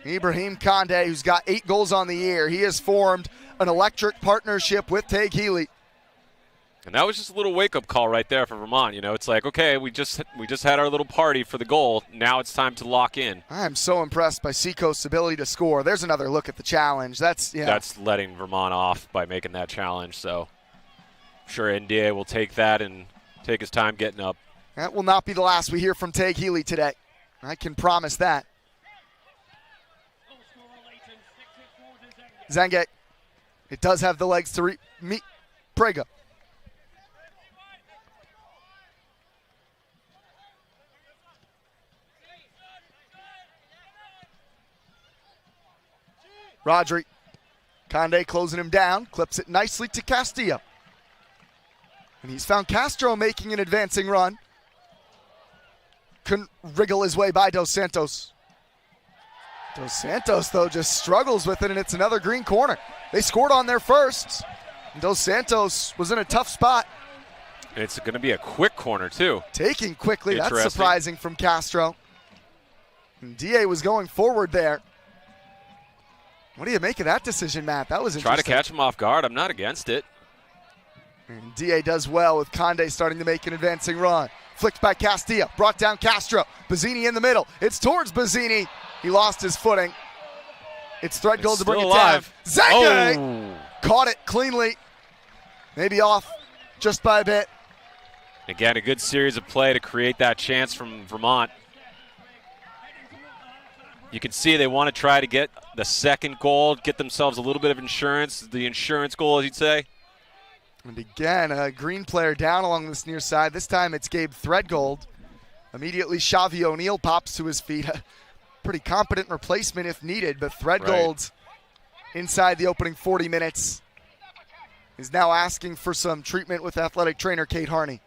Ibrahim Conde, who's got 8 goals on the year. He has formed an electric partnership with Tag Healy. And that was just a little wake-up call right there for Vermont. It's like, okay, we just had our little party for the goal. Now it's time to lock in. I am so impressed by Seacoast's ability to score. There's another look at the challenge. That's letting Vermont off by making that challenge. So I'm sure NDA will take that and take his time getting up. That will not be the last we hear from Tag Healy today. I can promise that. Zenge. It does have the legs to meet Prega. Rodri. Conde closing him down. Clips it nicely to Castillo. And he's found Castro making an advancing run. Couldn't wriggle his way by Dos Santos. Dos Santos, though, just struggles with it, and it's another green corner. They scored on their first. And Dos Santos was in a tough spot. It's going to be a quick corner, too. Taking quickly. That's surprising from Castro. And DA was going forward there. What do you make of that decision, Matt? That was interesting. Try to catch him off guard. I'm not against it. And DA does well with Conde starting to make an advancing run. Flicked by Castillo. Brought down Castro. Bazzini in the middle. It's towards Bazzini. He lost his footing. It's Threadgold to bring it down. Zenge caught it cleanly. Maybe off just by a bit. Again, a good series of play to create that chance from Vermont. You can see they want to try to get the second goal, get themselves a little bit of insurance, the insurance goal, as you'd say. And again, a green player down along this near side. This time it's Gabe Threadgold. Immediately, Xavi O'Neal pops to his feet. A pretty competent replacement if needed, but Threadgold inside the opening 40 minutes is now asking for some treatment with athletic trainer Kate Harney.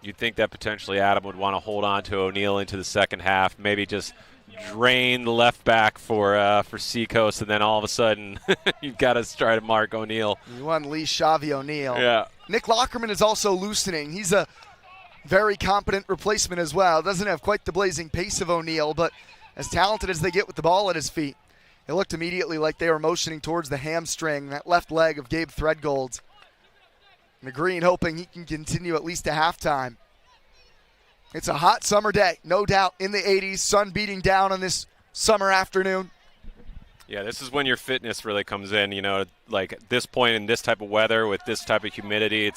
You'd think that potentially Adam would want to hold on to O'Neal into the second half, maybe just drain the left back for Seacoast, and then all of a sudden you've got to try to mark O'Neal. You unleash Xavi O'Neal. Yeah. Nick Lockerman is also loosening. He's a very competent replacement as well. Doesn't have quite the blazing pace of O'Neal, but as talented as they get with the ball at his feet. It looked immediately like they were motioning towards the hamstring, that left leg of Gabe Threadgold. And the Green hoping he can continue at least to halftime. It's a hot summer day, no doubt, in the 80s, sun beating down on this summer afternoon. Yeah, this is when your fitness really comes in, like at this point in this type of weather with this type of humidity,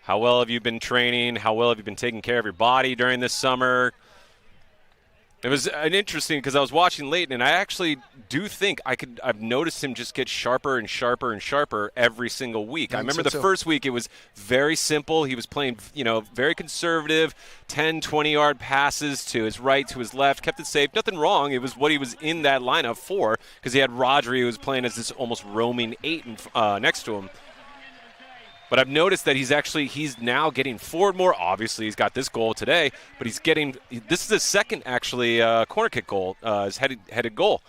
How well have you been training? How well have you been taking care of your body during this summer? It was an interesting because I was watching Leighton, and I actually do think I've noticed him just get sharper and sharper and sharper every single week. I remember the first week it was very simple. He was playing, very conservative, 10, 20-yard passes to his right, to his left, kept it safe. Nothing wrong. It was what he was in that lineup for because he had Rodri who was playing as this almost roaming 8 next to him. But I've noticed that he's now getting forward more. Obviously, he's got this goal today, but this is his second, actually, corner kick goal, his headed goal.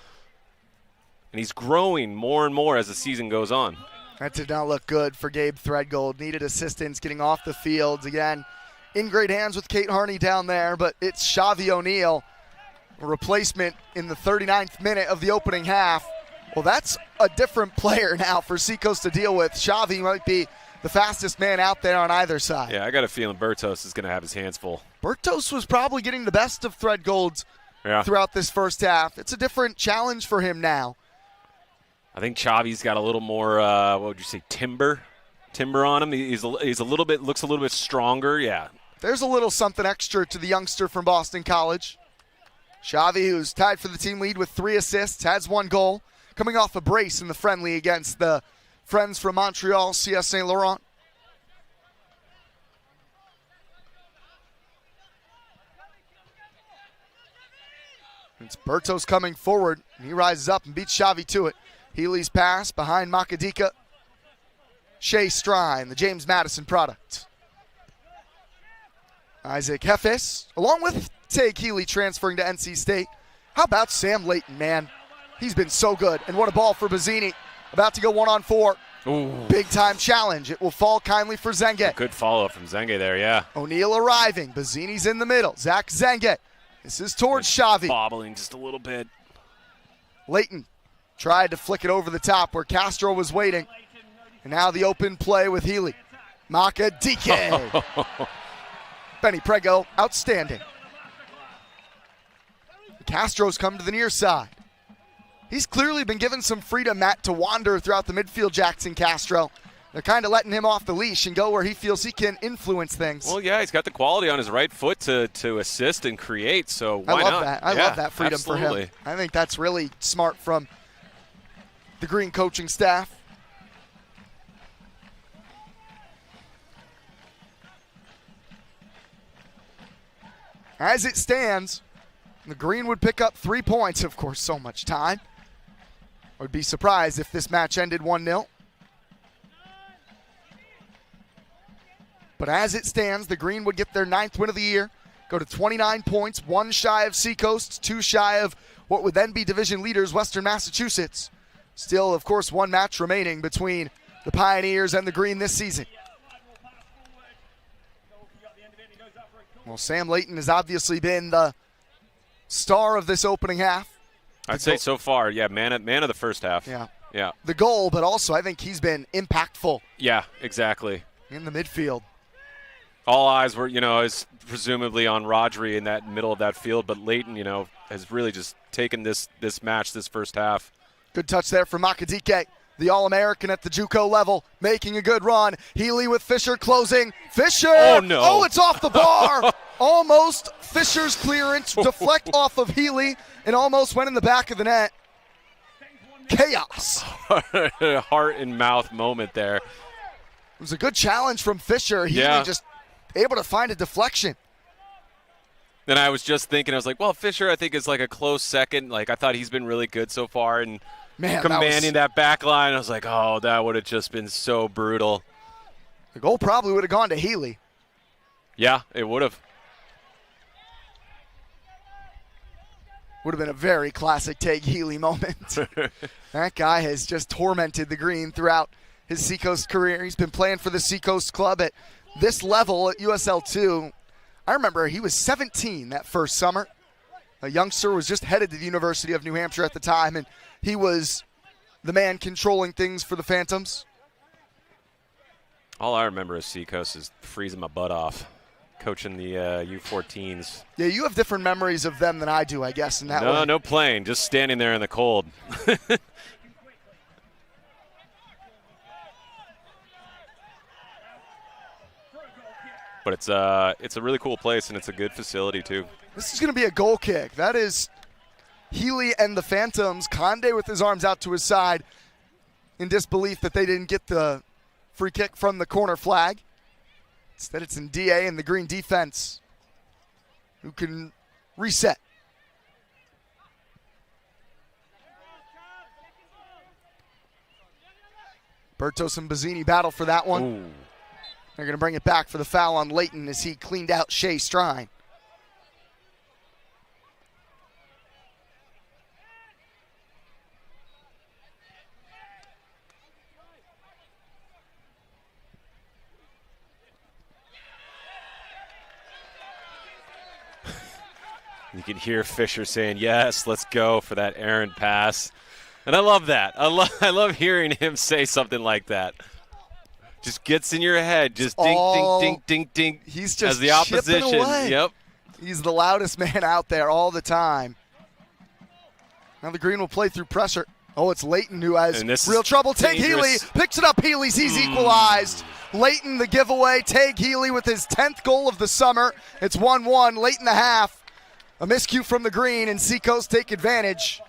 And he's growing more and more as the season goes on. That did not look good for Gabe Threadgold. Needed assistance getting off the field. Again, in great hands with Kate Harney down there, but it's Xavi O'Neal, a replacement in the 39th minute of the opening half. Well, that's a different player now for Seacoast to deal with. Xavi might be the fastest man out there on either side. Yeah, I got a feeling Bertos is going to have his hands full. Bertos was probably getting the best of Threadgold throughout this first half. It's a different challenge for him now. I think Xavi's got a little more, what would you say, timber on him. He's a little bit, looks a little bit stronger, yeah. There's a little something extra to the youngster from Boston College. Xavi, who's tied for the team lead with 3 assists, has 1 goal, coming off a brace in the friendly against the friends from Montreal, CS St. Laurent. It's Bertos coming forward, and he rises up and beats Xavi to it. Healy's pass behind Makadika. Shea Strine, the James Madison product. Isaac Hefes, along with Tay Healy transferring to NC State. How about Sam Leighton, man? He's been so good. And what a ball for Bazzini. About to go 1-on-4. Ooh. Big time challenge. It will fall kindly for Zenge. Good follow-up from Zenge there, yeah. O'Neal arriving. Bazzini's in the middle. Zach Zenge. This is towards Xavi. Bobbling just a little bit. Leighton tried to flick it over the top where Castro was waiting. And now the open play with Healy. Makadike. Benny Prego, outstanding. Castro's come to the near side. He's clearly been given some freedom, Matt, to wander throughout the midfield, Jackson Castro. They're kind of letting him off the leash and go where he feels he can influence things. Well, yeah, he's got the quality on his right foot to assist and create, so why not? I love that. I love that freedom for him. I think that's really smart from the Green coaching staff. As it stands, the Green would pick up 3 points. Of course, so much time. I would be surprised if this match ended 1-0. But as it stands, the Green would get their 9th win of the year, go to 29 points, 1 shy of Seacoast, 2 shy of what would then be division leaders, Western Massachusetts. Still, of course, 1 match remaining between the Pioneers and the Green this season. Well, Sam Leighton has obviously been the star of this opening half. I'd say so far, yeah, man of the first half. Yeah. The goal, but also I think he's been impactful. Yeah, exactly. In the midfield. All eyes were, is presumably on Rodri in that middle of that field, but Leighton, has really just taken this match, this first half. Good touch there from Makadike, the All-American at the JUCO level, making a good run. Healy with Fisher closing. Fisher! Oh, no. Oh, it's off the bar! Almost Fisher's clearance, deflect off of Healy, and almost went in the back of the net. Chaos. Heart and mouth moment there. It was a good challenge from Fisher. Healy just able to find a deflection. Then I was just thinking, I was like, well, Fisher, I think is like a close second. Like, I thought he's been really good so far and commanding that back line. I was like, oh, that would have just been so brutal. The goal probably would have gone to Healy. Yeah, it would have. Would have been a very classic Tay Healy moment. That guy has just tormented the Green throughout his Seacoast career. He's been playing for the Seacoast club at this level at USL2. I remember he was 17 that first summer. A youngster was just headed to the University of New Hampshire at the time, and he was the man controlling things for the Phantoms. All I remember of Seacoast is freezing my butt off, coaching the U14s. Yeah, you have different memories of them than I do, I guess, in that way. No playing, just standing there in the cold. But it's a really cool place, and it's a good facility too. This is going to be a goal kick. That is Healy and the Phantoms. Conde with his arms out to his side in disbelief that they didn't get the free kick from the corner flag. Instead, it's in DA and the green defense who can reset. Bertos and Bazzini battle for that one. Ooh. They're going to bring it back for the foul on Leighton as he cleaned out Shea Strine. You can hear Fisher saying, yes, let's go for that errant pass. And I love that. I love hearing him say something like that. Just gets in your head. Just ding, ding, ding, ding, ding. He's just as the opposition. chipping away. Yep. He's the loudest man out there all the time. Now the green will play through pressure. Oh, it's Leighton who has real trouble. Tag Healy picks it up. Healy's equalized. Leighton the giveaway. Tag Healy with his 10th goal of the summer. It's 1-1 late in the half. A miscue from the green, and Seacoast take advantage.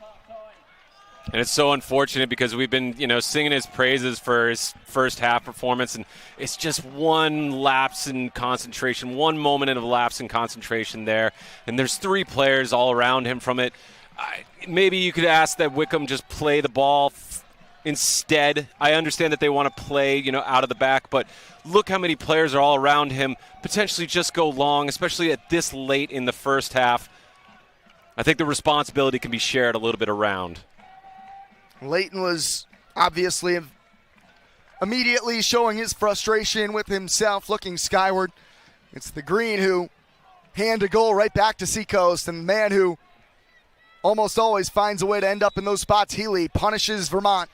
And it's so unfortunate because we've been, singing his praises for his first half performance, and it's just one lapse in concentration, one moment of lapse in concentration there, and there's three players all around him from it. Maybe you could ask that Wickham just play the ball instead. I understand that they want to play, out of the back, but look how many players are all around him. Potentially just go long, especially at this late in the first half. I think the responsibility can be shared a little bit around. Leighton was obviously immediately showing his frustration with himself, looking skyward. It's the green who hand a goal right back to Seacoast, and the man who almost always finds a way to end up in those spots, Healy, punishes Vermont.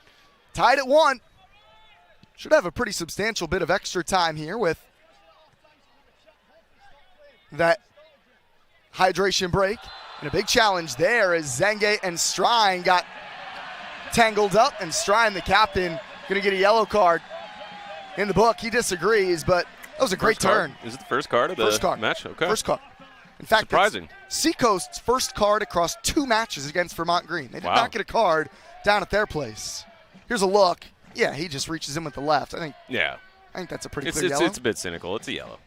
Tied at 1. Should have a pretty substantial bit of extra time here with that hydration break. And a big challenge there as Zenge and Strine got tangled up, and Strine, the captain, going to get a yellow card in the book. He disagrees, but that was a great turn. Is it the first card of the match? Okay. First card. In fact, surprising. Seacoast's first card across 2 matches against Vermont Green. They did not get a card down at their place. Here's a look. Yeah, he just reaches in with the left. I think that's a pretty clear yellow. It's a bit cynical. It's a yellow.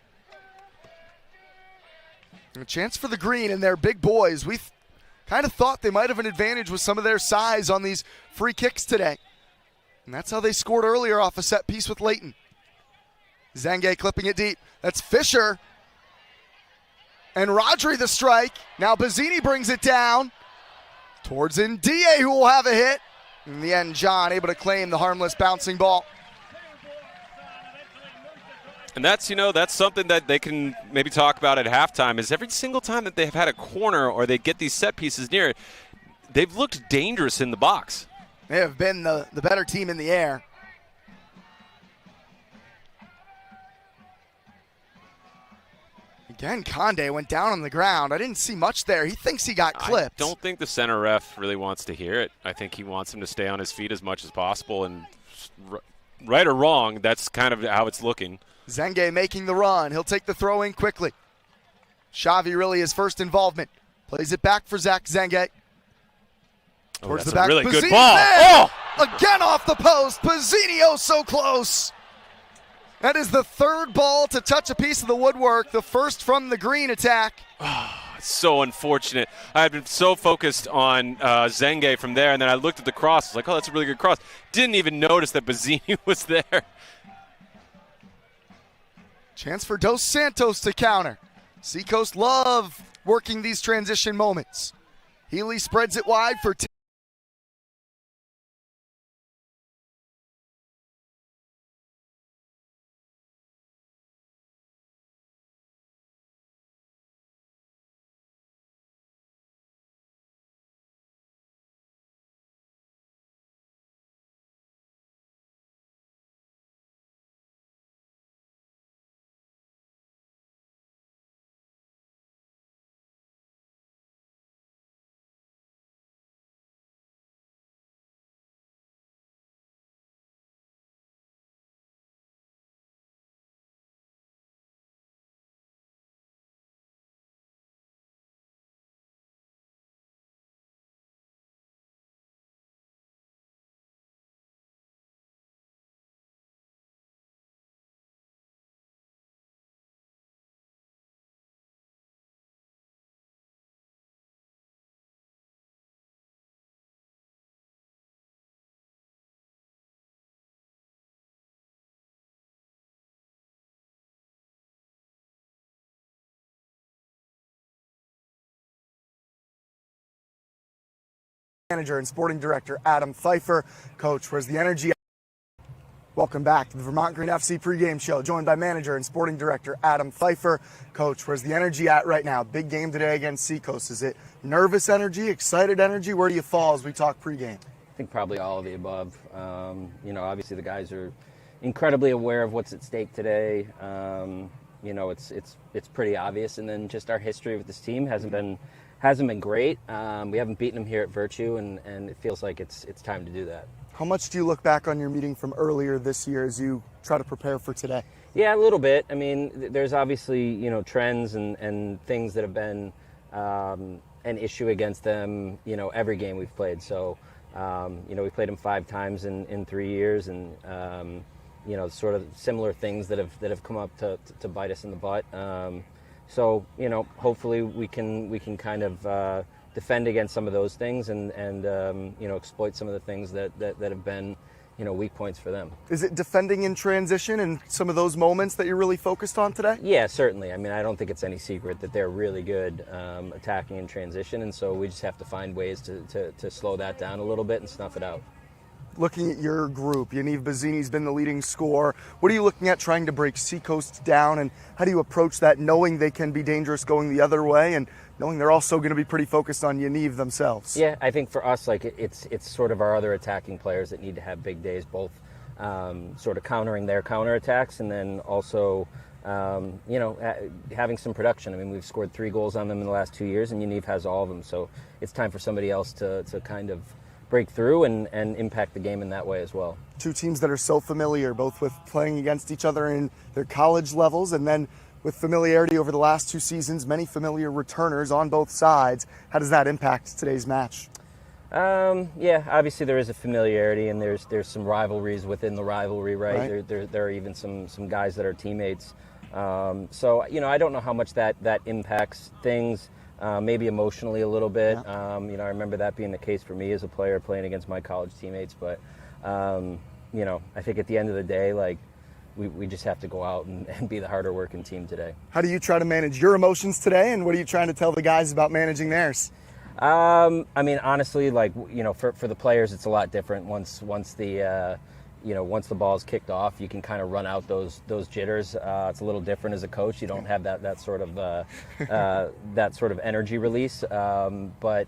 And a chance for the green and their big boys. We kind of thought they might have an advantage with some of their size on these free kicks today. And that's how they scored earlier off a set piece with Leighton. Zenge clipping it deep. That's Fisher. And Rodri the strike. Now Bazzini brings it down towards Ndie, who will have a hit. In the end, John able to claim the harmless bouncing ball. And that's something that they can maybe talk about at halftime, is every single time that they've had a corner or they get these set pieces near it, they've looked dangerous in the box. They have been the better team in the air. Again, Conde went down on the ground. I didn't see much there. He thinks he got clipped. I don't think the center ref really wants to hear it. I think he wants him to stay on his feet as much as possible. And right or wrong, that's kind of how it's looking. Zenge making the run. He'll take the throw in quickly. Xavi really his first involvement. Plays it back for Zach Zenge. Towards the back. A really good Bazzini ball. Oh! Again off the post. Bazzini, oh so close. That is the third ball to touch a piece of the woodwork. The first from the green attack. So unfortunate. I had been so focused on Zenge from there, and then I looked at the cross. I was like, oh, that's a really good cross. Didn't even notice that Bazzini was there. Chance for Dos Santos to counter. Seacoast love working these transition moments. Healy spreads it wide for Manager and sporting director Adam Pfeiffer. Coach, where's the energy at? Welcome back to the Vermont Green FC pregame show, joined by manager and sporting director Adam Pfeiffer. Coach, where's the energy at right now? Big game today against Seacoast. Is it nervous energy, excited energy? Where do you fall as we talk pregame? I think probably all of the above. Obviously the guys are incredibly aware of what's at stake today. It's pretty obvious, and then just our history with this team hasn't been great. We haven't beaten them here at Virtue, and it feels like it's time to do that. How much do you look back on your meeting from earlier this year as you try to prepare for today? Yeah, a little bit. I mean, there's obviously, trends and things that have been an issue against them, every game we've played. So, we played them 5 times in 3 years, and, sort of similar things that have come up to bite us in the butt. Hopefully we can kind of defend against some of those things and exploit some of the things that have been, weak points for them. Is it defending in transition and some of those moments that you're really focused on today? Yeah, certainly. I mean, I don't think it's any secret that they're really good attacking in transition, and so we just have to find ways to slow that down a little bit and snuff it out. Looking at your group, Yaniv Bazzini's been the leading scorer. What are you looking at trying to break Seacoast down, and how do you approach that, knowing they can be dangerous going the other way and knowing they're also going to be pretty focused on Yaniv themselves? Yeah, I think for us, it's sort of our other attacking players that need to have big days, both sort of countering their counterattacks and then also having some production. I mean, we've scored 3 goals on them in the last 2 years, and Yaniv has all of them. So it's time for somebody else to kind of break through and impact the game in that way as well. 2 teams that are so familiar, both with playing against each other in their college levels and then with familiarity over the last 2 seasons, many familiar returners on both sides. How does that impact today's match? Yeah, obviously there is a familiarity, and there's some rivalries within the rivalry, right? There are even some guys that are teammates. So I don't know how much that impacts things. Maybe emotionally a little bit. I remember that being the case for me as a player playing against my college teammates. But, I think at the end of the day, we just have to go out and be the harder working team today. How do you try to manage your emotions today, and what are you trying to tell the guys about managing theirs? I mean, honestly, for the players, it's a lot different. Once the ball's kicked off, you can kind of run out those jitters. It's a little different as a coach. You don't have that sort of energy release. But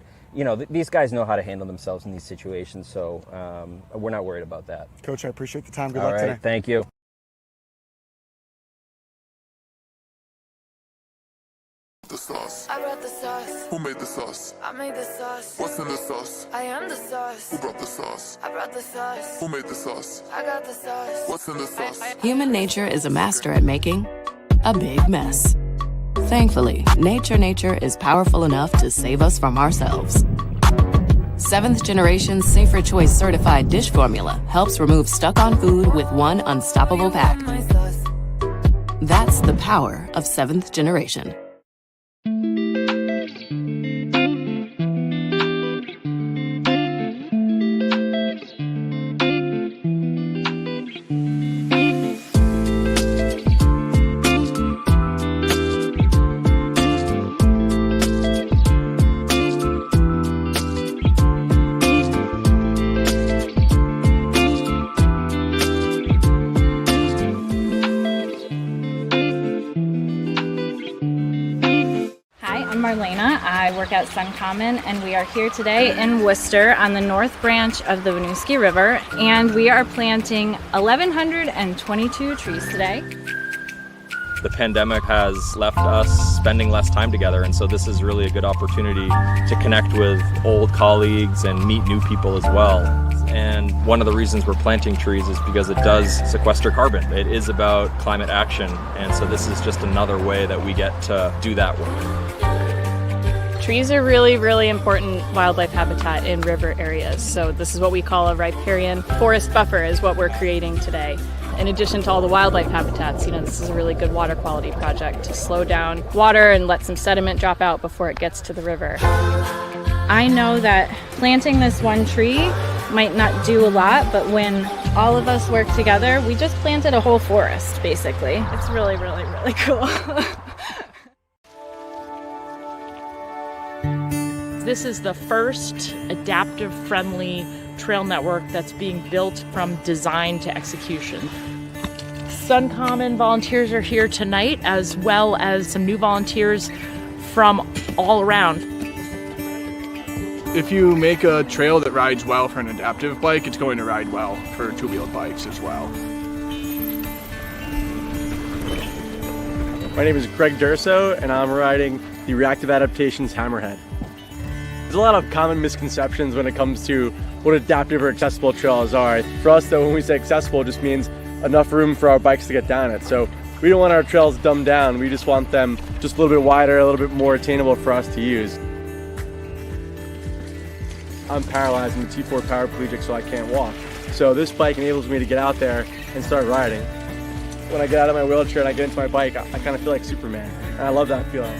these guys know how to handle themselves in these situations, so we're not worried about that. Coach, I appreciate the time. Good luck today. All right, thank you. The sauce. I brought the sauce. Who made the sauce? I made the sauce. What's in the sauce? I am the sauce. Who brought the sauce? I brought the sauce. Who made the sauce? I got the sauce. What's in the sauce? Human nature is a master at making a big mess. Thankfully, nature is powerful enough to save us from ourselves. 7th generation Safer Choice certified dish formula helps remove stuck-on food with one unstoppable pack. That's the power of 7th generation. I work at Suncommon, and we are here today in Worcester on the north branch of the Winooski River, and we are planting 1,122 trees today. The pandemic has left us spending less time together, and so this is really a good opportunity to connect with old colleagues and meet new people as well. And one of the reasons we're planting trees is because it does sequester carbon. It is about climate action, and so this is just another way that we get to do that work. Trees are really, really important wildlife habitat in river areas. So this is what we call a riparian forest buffer is what we're creating today. In addition to all the wildlife habitats, this is a really good water quality project to slow down water and let some sediment drop out before it gets to the river. I know that planting this one tree might not do a lot, but when all of us work together, we just planted a whole forest, basically. It's really, really, really cool. This is the first adaptive friendly trail network that's being built from design to execution. Suncommon volunteers are here tonight, as well as some new volunteers from all around. If you make a trail that rides well for an adaptive bike, it's going to ride well for two-wheeled bikes as well. My name is Greg Durso, and I'm riding the Reactive Adaptations Hammerhead. There's a lot of common misconceptions when it comes to what adaptive or accessible trails are. For us though, when we say accessible, it just means enough room for our bikes to get down it. So we don't want our trails dumbed down, we just want them just a little bit wider, a little bit more attainable for us to use. I'm paralyzed, I'm a T4 paraplegic, so I can't walk. So this bike enables me to get out there and start riding. When I get out of my wheelchair and I get into my bike, I kind of feel like Superman, and I love that feeling.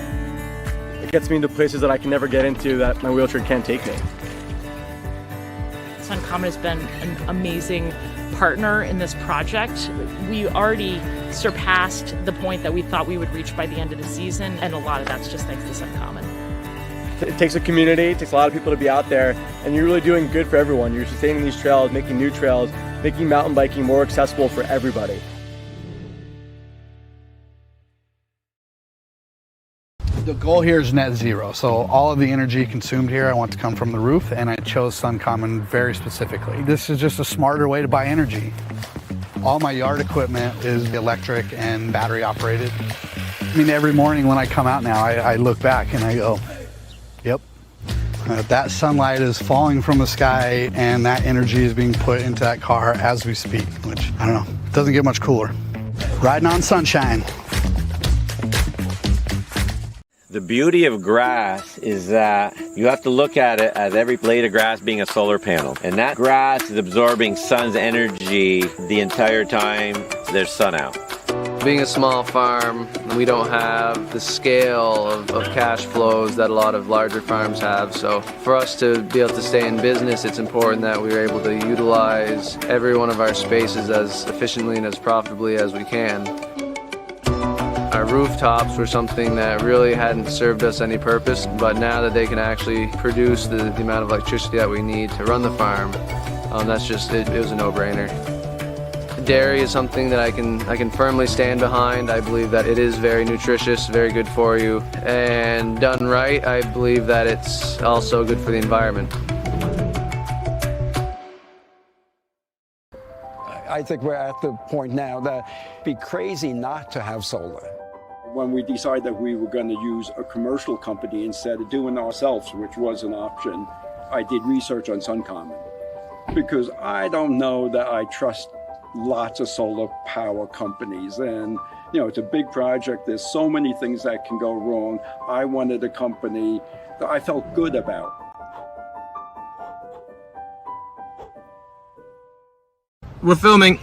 It gets me into places that I can never get into that my wheelchair can't take me. Suncommon has been an amazing partner in this project. We already surpassed the point that we thought we would reach by the end of the season, and a lot of that's just thanks to Suncommon. It takes a community, it takes a lot of people to be out there, and you're really doing good for everyone. You're sustaining these trails, making new trails, making mountain biking more accessible for everybody. The goal here is net zero, so all of the energy consumed here I want to come from the roof, and I chose Suncommon very specifically. This is just a smarter way to buy energy. All my yard equipment is electric and battery operated. I mean, every morning when I come out now, I look back and I go, yep, that sunlight is falling from the sky and that energy is being put into that car as we speak, which, I don't know, doesn't get much cooler. Riding on sunshine. The beauty of grass is that you have to look at it as every blade of grass being a solar panel. And that grass is absorbing sun's energy the entire time there's sun out. Being a small farm, we don't have the scale of cash flows that a lot of larger farms have. So for us to be able to stay in business, it's important that we are able to utilize every one of our spaces as efficiently and as profitably as we can. Our rooftops were something that really hadn't served us any purpose, but now that they can actually produce the amount of electricity that we need to run the farm, that's just, it was a no-brainer. Dairy is something that I can firmly stand behind. I believe that it is very nutritious, very good for you, and done right, I believe that it's also good for the environment. I think we're at the point now that it'd be crazy not to have solar. When we decided that we were going to use a commercial company instead of doing it ourselves, which was an option, I did research on Suncommon. Because I don't know that I trust lots of solar power companies. And, you know, it's a big project. There's so many things that can go wrong. I wanted a company that I felt good about. We're filming.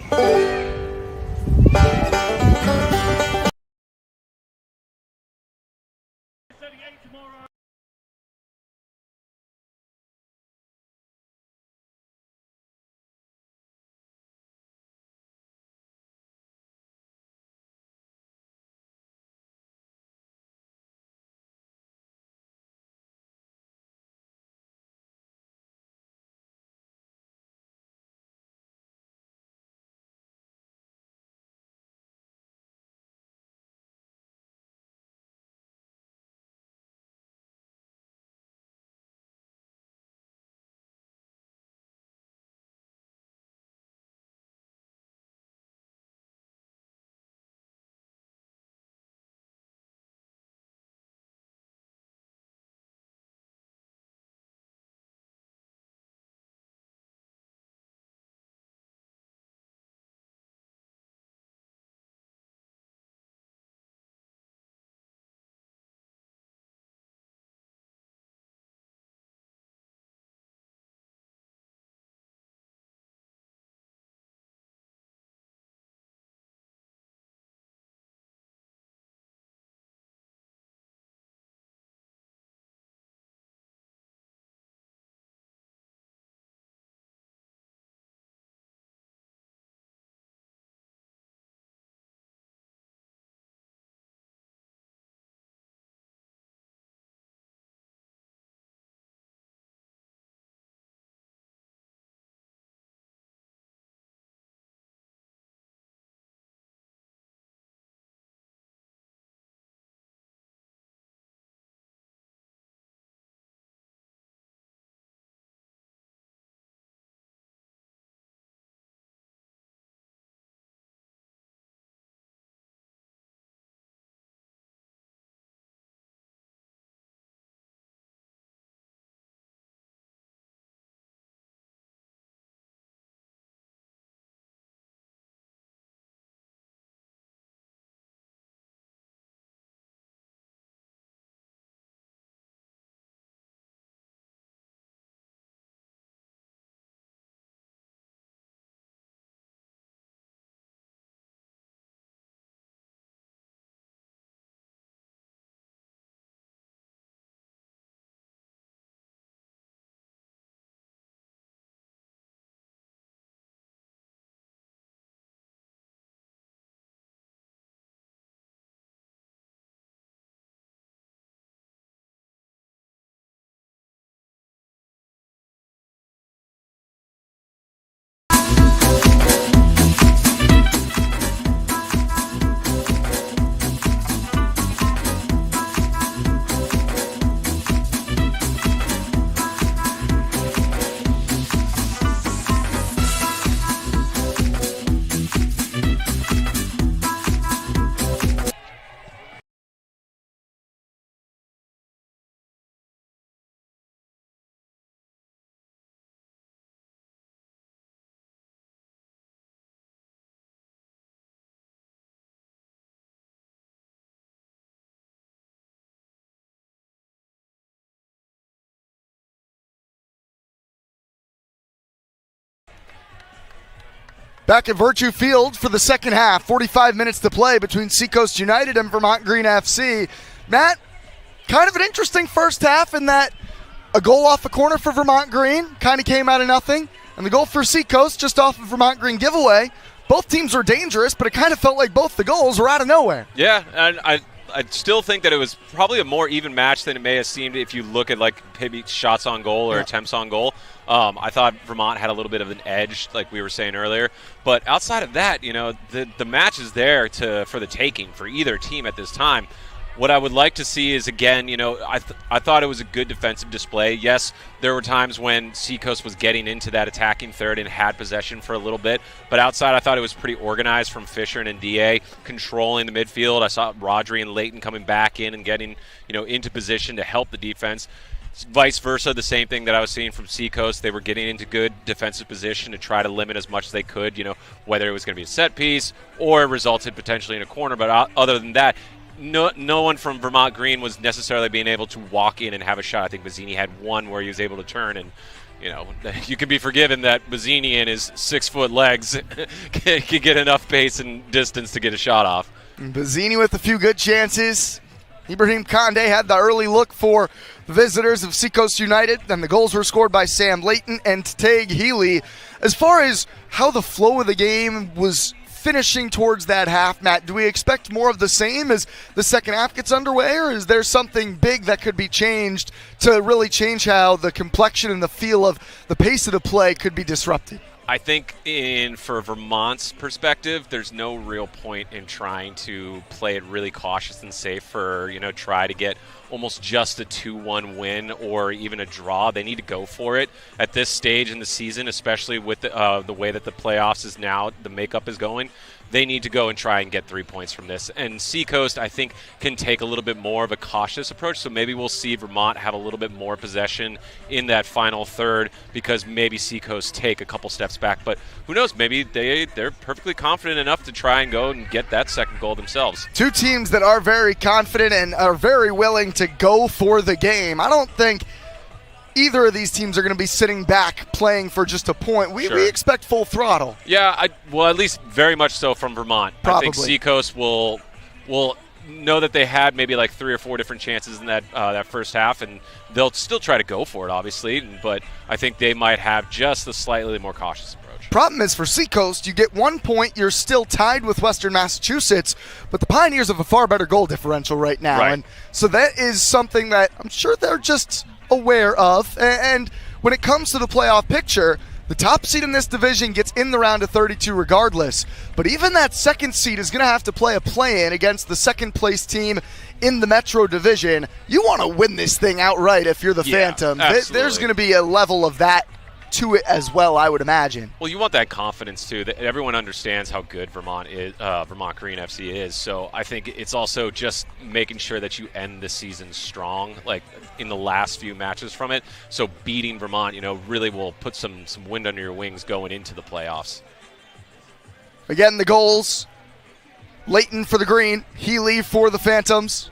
Back at Virtue Field for the second half, 45 minutes to play between Seacoast United and Vermont Green FC. Matt, kind of an interesting first half in that a goal off a corner for Vermont Green kind of came out of nothing, and the goal for Seacoast just off of Vermont Green giveaway. Both teams were dangerous, but it kind of felt like both the goals were out of nowhere. Yeah, and I still think that it was probably a more even match than it may have seemed if you look at like maybe shots on goal or attempts on goal. I thought Vermont had a little bit of an edge, like we were saying earlier. But outside of that, the match is there for the taking for either team at this time. What I would like to see is, again, I thought it was a good defensive display. Yes, there were times when Seacoast was getting into that attacking third and had possession for a little bit. But outside, I thought it was pretty organized from Fisher and NDA, controlling the midfield. I saw Rodri and Leighton coming back in and getting, into position to help the defense. Vice versa, the same thing that I was seeing from Seacoast. They were getting into good defensive position to try to limit as much as they could, whether it was going to be a set piece or it resulted potentially in a corner. But other than that, no one from Vermont Green was necessarily being able to walk in and have a shot. I think Bazzini had one where he was able to turn, and you can be forgiven that Bazzini and his 6-foot legs can get enough pace and distance to get a shot off. Bazzini with a few good chances. Ibrahim Condé had the early look for the visitors of Seacoast United, and the goals were scored by Sam Leighton and Tag Healy. As far as how the flow of the game was finishing towards that half, Matt, do we expect more of the same as the second half gets underway, or is there something big that could be changed to really change how the complexion and the feel of the pace of the play could be disrupted? I think for Vermont's perspective, there's no real point in trying to play it really cautious and safe for, try to get almost just a 2-1 win or even a draw. They need to go for it at this stage in the season, especially with the way that the playoffs is now, the makeup is going. They need to go and try and get 3 points from this. And Seacoast, I think, can take a little bit more of a cautious approach. So maybe we'll see Vermont have a little bit more possession in that final third because maybe Seacoast take a couple steps back. But who knows? Maybe they're perfectly confident enough to try and go and get that second goal themselves. Two teams that are very confident and are very willing to go for the game. I don't think either of these teams are going to be sitting back playing for just a point. We expect full throttle. Yeah, at least very much so from Vermont. Probably. I think Seacoast will know that they had maybe like 3 or 4 different chances in that first half, and they'll still try to go for it, obviously. But I think they might have just a slightly more cautious approach. Problem is for Seacoast, you get 1 point, you're still tied with Western Massachusetts, but the Pioneers have a far better goal differential right now. Right. And so that is something that I'm sure they're just aware of. And when it comes to the playoff picture, the top seed in this division gets in the round of 32 regardless. But even that second seed is going to have to play a play-in against the second place team in the Metro Division. You want to win this thing outright if you're the Phantom. There's going to be a level of that to it as well, I would imagine. Well, you want that confidence too, that everyone understands how good Vermont Green FC is. So I think it's also just making sure that you end the season strong, like in the last few matches from it. So beating Vermont, really will put some wind under your wings going into the playoffs. Again, the goals: Leighton for the Green, Healy for the Phantoms.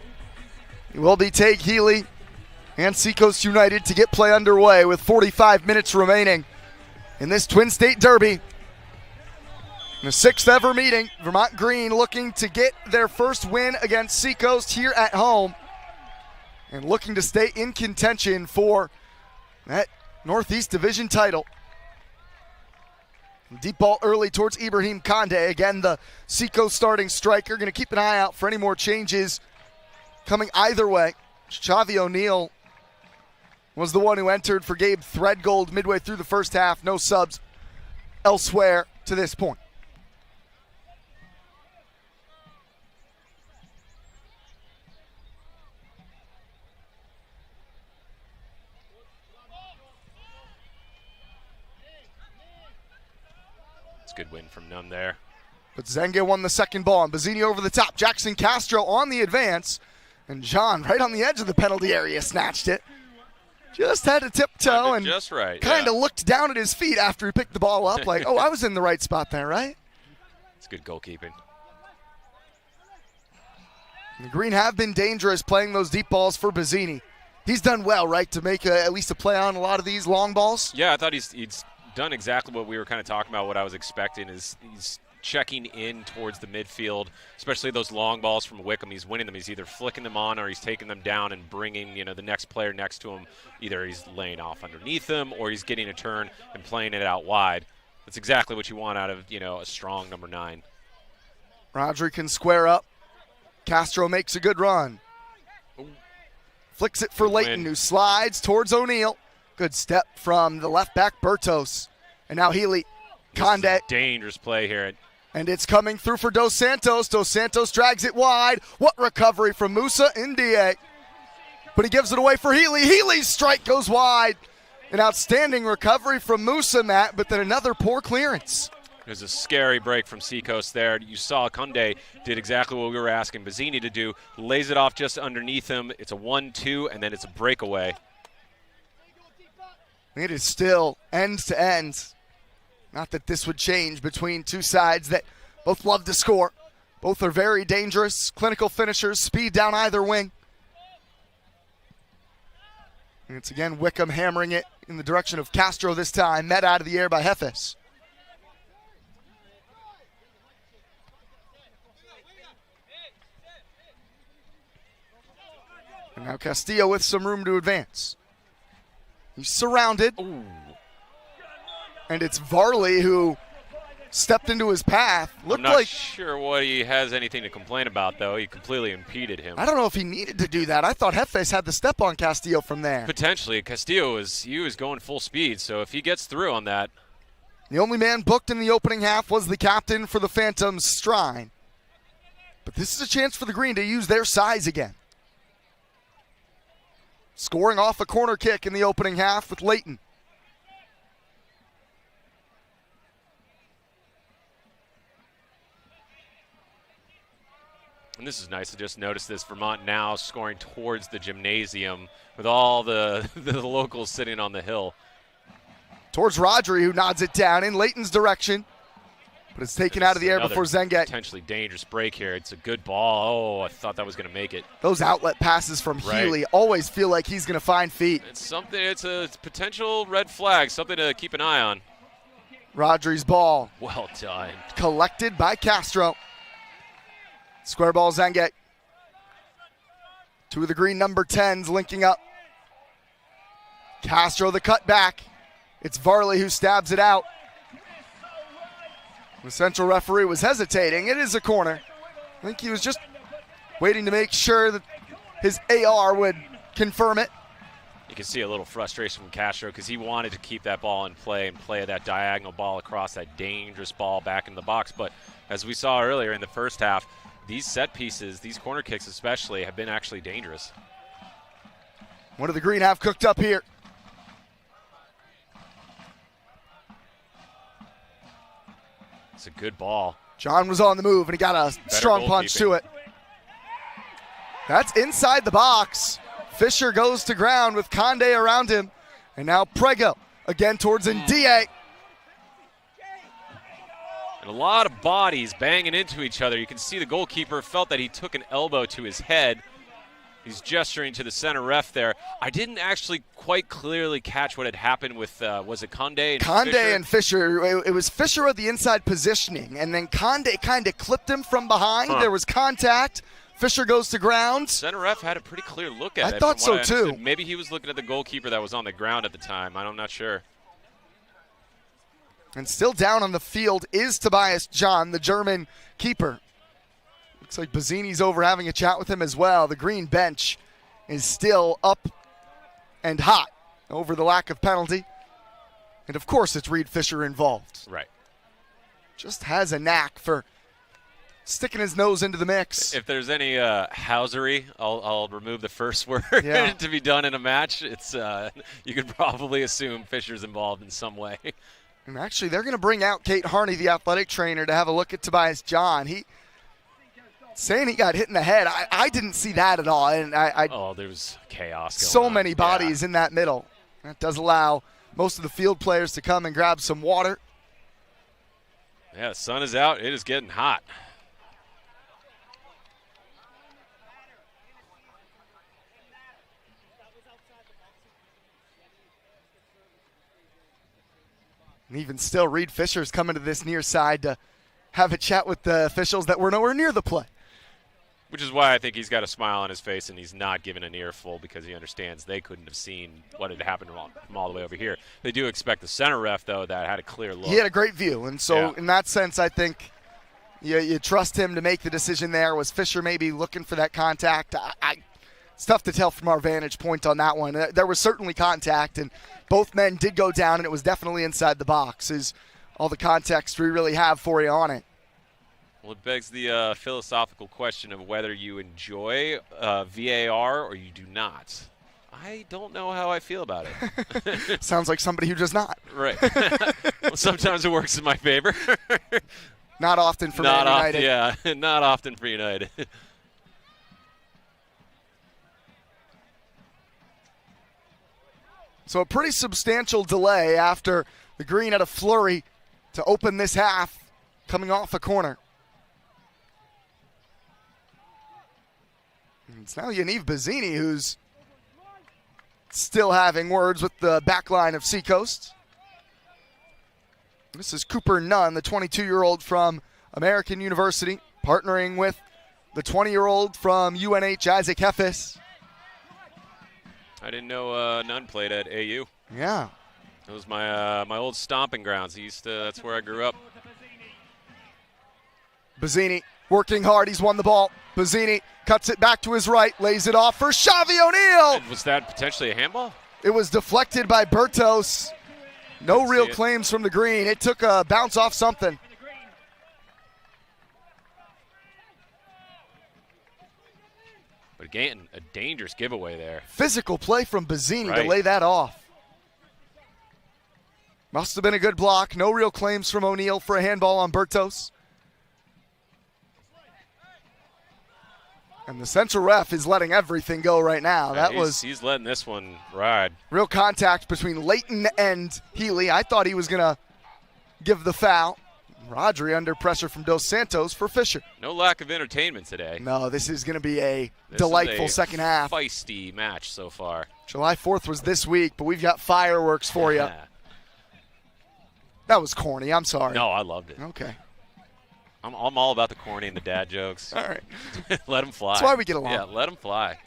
It will be Tag Healy and Seacoast United to get play underway with 45 minutes remaining in this Twin State Derby. In the 6th ever meeting, Vermont Green looking to get their first win against Seacoast here at home and looking to stay in contention for that Northeast Division title. Deep ball early towards Ibrahim Condé. Again, the Seacoast starting striker. Going to keep an eye out for any more changes coming either way. Chavi O'Neal was the one who entered for Gabe Threadgold midway through the first half. No subs elsewhere to this point. It's a good win from Nunn there. But Zenga won the second ball, and Bazzini over the top. Jackson Castro on the advance, and John right on the edge of the penalty area snatched it. Just had to tiptoe and just right, kind of looked down at his feet after he picked the ball up like, oh, I was in the right spot there, right? It's good goalkeeping. The Green have been dangerous playing those deep balls for Bazzini. He's done well, right, to make at least a play on a lot of these long balls? Yeah, I thought he's done exactly what we were kind of talking about. What I was expecting is he's checking in towards the midfield, especially those long balls from Wickham. He's winning them. He's either flicking them on or he's taking them down and bringing, the next player next to him. Either he's laying off underneath him or he's getting a turn and playing it out wide. That's exactly what you want out of, a strong number 9. Rodri can square up. Castro makes a good run. Flicks it for Leighton, who slides towards O'Neal. Good step from the left back, Bertos. And now Healy. Conde. Dangerous play here. And it's coming through for Dos Santos. Dos Santos drags it wide. What recovery from Musa Ndiaye. But he gives it away for Healy. Healy's strike goes wide. An outstanding recovery from Musa, Matt, but then another poor clearance. There's a scary break from Seacoast there. You saw Conde did exactly what we were asking Bazzini to do. Lays it off just underneath him. It's a 1-2, and then it's a breakaway. It is still end to end. Not that this would change between two sides that both love to score. Both are very dangerous, clinical finishers, speed down either wing. And it's again Wickham hammering it in the direction of Castro this time, met out of the air by Jefes. And now Castillo with some room to advance. He's surrounded. Ooh. And it's Varley who stepped into his path. I'm not sure what he has anything to complain about, though. He completely impeded him. I don't know if he needed to do that. I thought Jefes had the step on Castillo from there. Potentially. Castillo was going full speed, so if he gets through on that. The only man booked in the opening half was the captain for the Phantoms, Strine. But this is a chance for the Green to use their size again. Scoring off a corner kick in the opening half with Leighton. And this is nice to just notice this. Vermont now scoring towards the gymnasium with all the locals sitting on the hill. Towards Rodri, who nods it down in Leighton's direction. But it's taken out of the air before Zenget. Potentially dangerous break here. It's a good ball. Oh, I thought that was going to make it. Those outlet passes from Healy always feel like he's going to find feet. It's a potential red flag, something to keep an eye on. Rodri's ball. Well done. Collected by Castro. Square ball Zenget. Two of the Green number 10s linking up. Castro the cutback. It's Varley who stabs it out. The central referee was hesitating. It is a corner. I think he was just waiting to make sure that his AR would confirm it. You can see a little frustration from Castro because he wanted to keep that ball in play and play that diagonal ball across that dangerous ball back in the box. But as we saw earlier in the first half, these set pieces, these corner kicks especially, have been actually dangerous. What do the Green have cooked up here? It's a good ball. John was on the move, and he got a strong punch to it. That's inside the box. Fisher goes to ground with Conde around him. And now Prego again towards Ndiaye. And a lot of bodies banging into each other. You can see the goalkeeper felt that he took an elbow to his head. He's gesturing to the center ref there. I didn't actually quite clearly catch what had happened with, was it Conde and Conde Fisher? and Fisher. It was Fisher at the inside positioning, and then Conde kind of clipped him from behind. There was contact. Fisher goes to ground. Center ref had a pretty clear look at it. I thought so, too. Maybe he was looking at the goalkeeper that was on the ground at the time. I'm not sure. And still down on the field is Tobias John, the German keeper. Looks like Bazzini's over having a chat with him as well. The Green bench is still up and hot over the lack of penalty. And, of course, it's Reed Fisher involved. Right. Just has a knack for sticking his nose into the mix. If there's any housery, I'll remove the first word to be done in a match. It's you could probably assume Fisher's involved in some way. And actually, they're going to bring out Kate Harney, the athletic trainer, to have a look at Tobias John. Saying he got hit in the head. I didn't see that at all. And there was chaos going so on. many bodies in that middle. That does allow most of the field players to come and grab some water. Yeah, the sun is out. It is getting hot. And even still, Reed Fisher's coming to this near side to have a chat with the officials that were nowhere near the play. Which is why I think he's got a smile on his face and he's not giving an earful because he understands they couldn't have seen what had happened from all the way over here. They do expect the center ref, though, that had a clear look. He had a great view, and so in that sense, I think you trust him to make the decision there. Was Fisher maybe looking for that contact? It's tough to tell from our vantage point on that one. There was certainly contact, and both men did go down, and it was definitely inside the box is all the context we really have for you on it. Well, it begs the philosophical question of whether you enjoy VAR or you do not. I don't know how I feel about it. Sounds like somebody who does not. Right. Well, sometimes it works in my favor. Not often for Man United. Yeah, not often for United. So a pretty substantial delay after the Green had a flurry to open this half coming off a corner. And it's now Yaniv Bazzini who's still having words with the back line of Seacoast. This is Cooper Nunn, the 22-year-old from American University, partnering with the 20-year-old from UNH, Isaac Heffes. I didn't know Nunn played at AU. Yeah. It was my old stomping grounds. That's where I grew up. Bazzini working hard. He's won the ball. Bazzini cuts it back to his right, lays it off for Xavi O'Neal. And was that potentially a handball? It was deflected by Bertos. No real claims from the Green. It took a bounce off something. But again, a dangerous giveaway there. Physical play from Bazzini Right. to lay that off. Must have been a good block. No real claims from O'Neal for a handball on Bertos. And the central ref is letting everything go right now. He's letting this one ride. Real contact between Leighton and Healy. I thought he was going to give the foul. Rodri under pressure from Dos Santos for Fisher. No lack of entertainment today. No, this is going to be a delightful second half. Feisty match so far. July 4th was this week, but we've got fireworks for you. That was corny. I'm sorry. No, I loved it. Okay. I'm all about the corny and the dad jokes. All right. Let them fly. That's why we get along. Yeah, let them fly.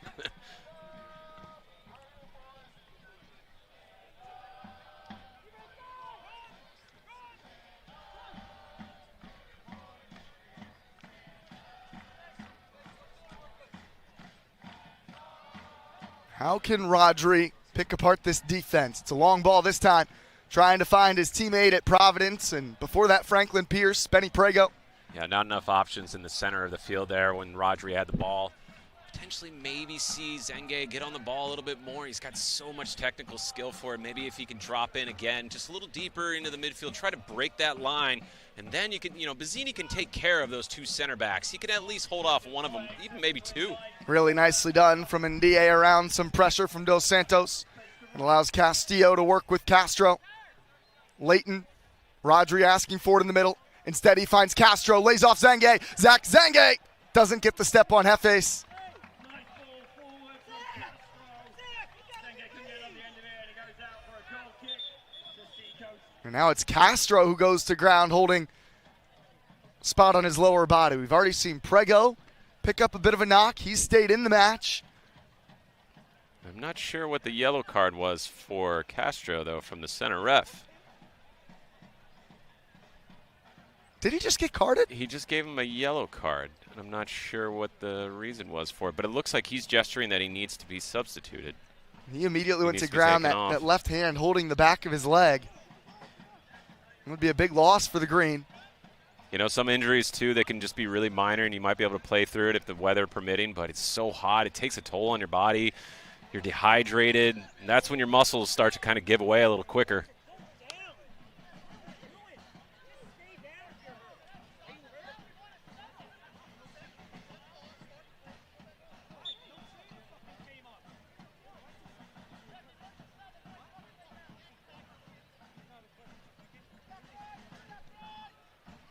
How can Rodri pick apart this defense? It's a long ball this time, trying to find his teammate at Providence, and before that, Franklin Pierce, Benny Prego. Yeah, not enough options in the center of the field there when Rodri had the ball. Potentially maybe see Zenge get on the ball a little bit more. He's got so much technical skill for it. Maybe if he can drop in again, just a little deeper into the midfield, try to break that line, and then you can, Bazzini can take care of those two center backs. He can at least hold off one of them, even maybe two. Really nicely done from Ndie around some pressure from Dos Santos. It allows Castillo to work with Castro. Leighton, Rodri asking for it in the middle. Instead, he finds Castro, lays off Zenge. Zach Zenge doesn't get the step on Heffes. And now it's Castro who goes to ground, holding spot on his lower body. We've already seen Prego pick up a bit of a knock. He's stayed in the match. I'm not sure what the yellow card was for Castro, though, from the center ref. Did he just get carded? He just gave him a yellow card, and I'm not sure what the reason was for it, but it looks like he's gesturing that he needs to be substituted. He immediately went to ground, that left hand holding the back of his leg. It would be a big loss for the Green. Some injuries, too, they can just be really minor, and you might be able to play through it if the weather permitting, but it's so hot. It takes a toll on your body. You're dehydrated, and that's when your muscles start to kind of give away a little quicker.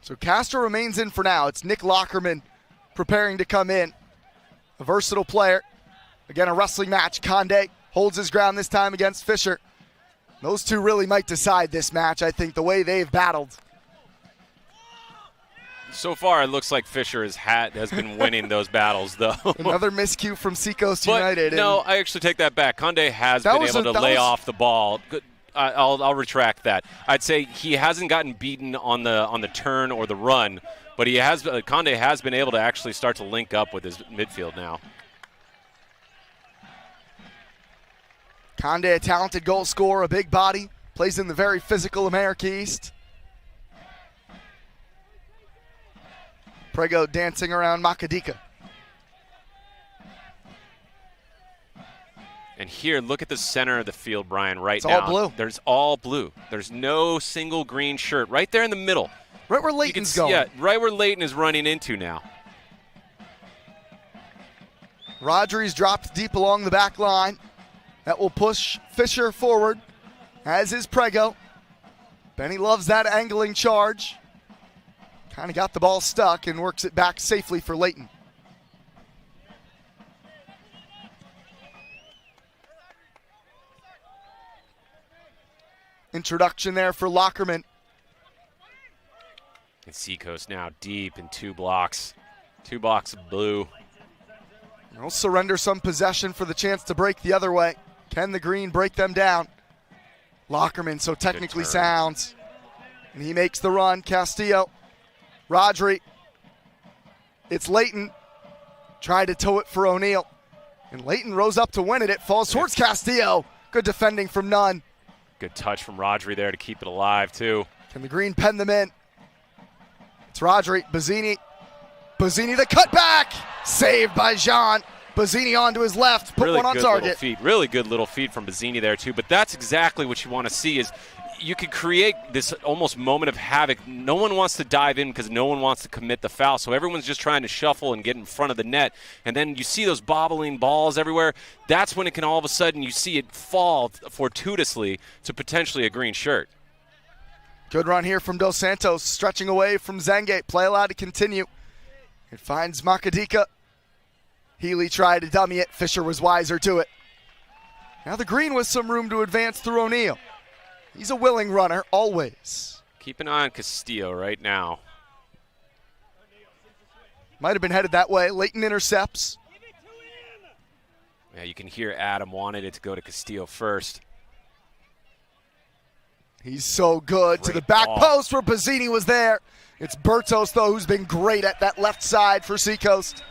So Castro remains in for now. It's Nick Lockerman preparing to come in. A versatile player. Again, a wrestling match. Conde holds his ground this time against Fisher. Those two really might decide this match, I think, the way they've battled. So far, it looks like Fisher has been winning those battles, though. Another miscue from Seacoast United. No, I actually take that back. Conde has been able to lay off the ball. I'll retract that. I'd say he hasn't gotten beaten on the turn or the run, but Conde has been able to actually start to link up with his midfield now. Conde, a talented goal scorer, a big body, plays in the very physical America East. Prego dancing around Makadika. And here, look at the center of the field, Brian, now. It's all blue. There's all blue. There's no single green shirt right there in the middle. Right where Leighton's going. Yeah, right where Leighton is running into now. Rodri's dropped deep along the back line. That will push Fisher forward, as is Prego. Benny loves that angling charge. Kind of got the ball stuck and works it back safely for Leighton. Introduction there for Lockerman. And Seacoast now deep in 2 blocks. 2 blocks of blue. They'll surrender some possession for the chance to break the other way. Can the green break them down? Lockerman so technically sound. And he makes the run. Castillo. Rodri. It's Leighton. Tried to tow it for O'Neal. And Leighton rose up to win it. It falls towards Castillo. Good defending from Nunn. Good touch from Rodri there to keep it alive, too. Can the green pen them in? It's Rodri. Bazzini. Bazzini the cutback. Saved by Jean. Bazzini onto his left. Put one on target. Really good little feed from Bazzini there, too. But that's exactly what you want to see is you could create this almost moment of havoc. No one wants to dive in because no one wants to commit the foul. So everyone's just trying to shuffle and get in front of the net. And then you see those bobbling balls everywhere. That's when it can all of a sudden you see it fall fortuitously to potentially a green shirt. Good run here from Dos Santos, stretching away from Zengate. Play allowed to continue. It finds Makadika. Healy tried to dummy it. Fisher was wiser to it. Now the green with some room to advance through O'Neal. He's a willing runner, always. Keep an eye on Castillo right now. Might have been headed that way. Leighton intercepts. Yeah, you can hear Adam wanted it to go to Castillo first. He's so good to the back post where Bazzini was there. It's Bertos, though, who's been great at that left side for Seacoast.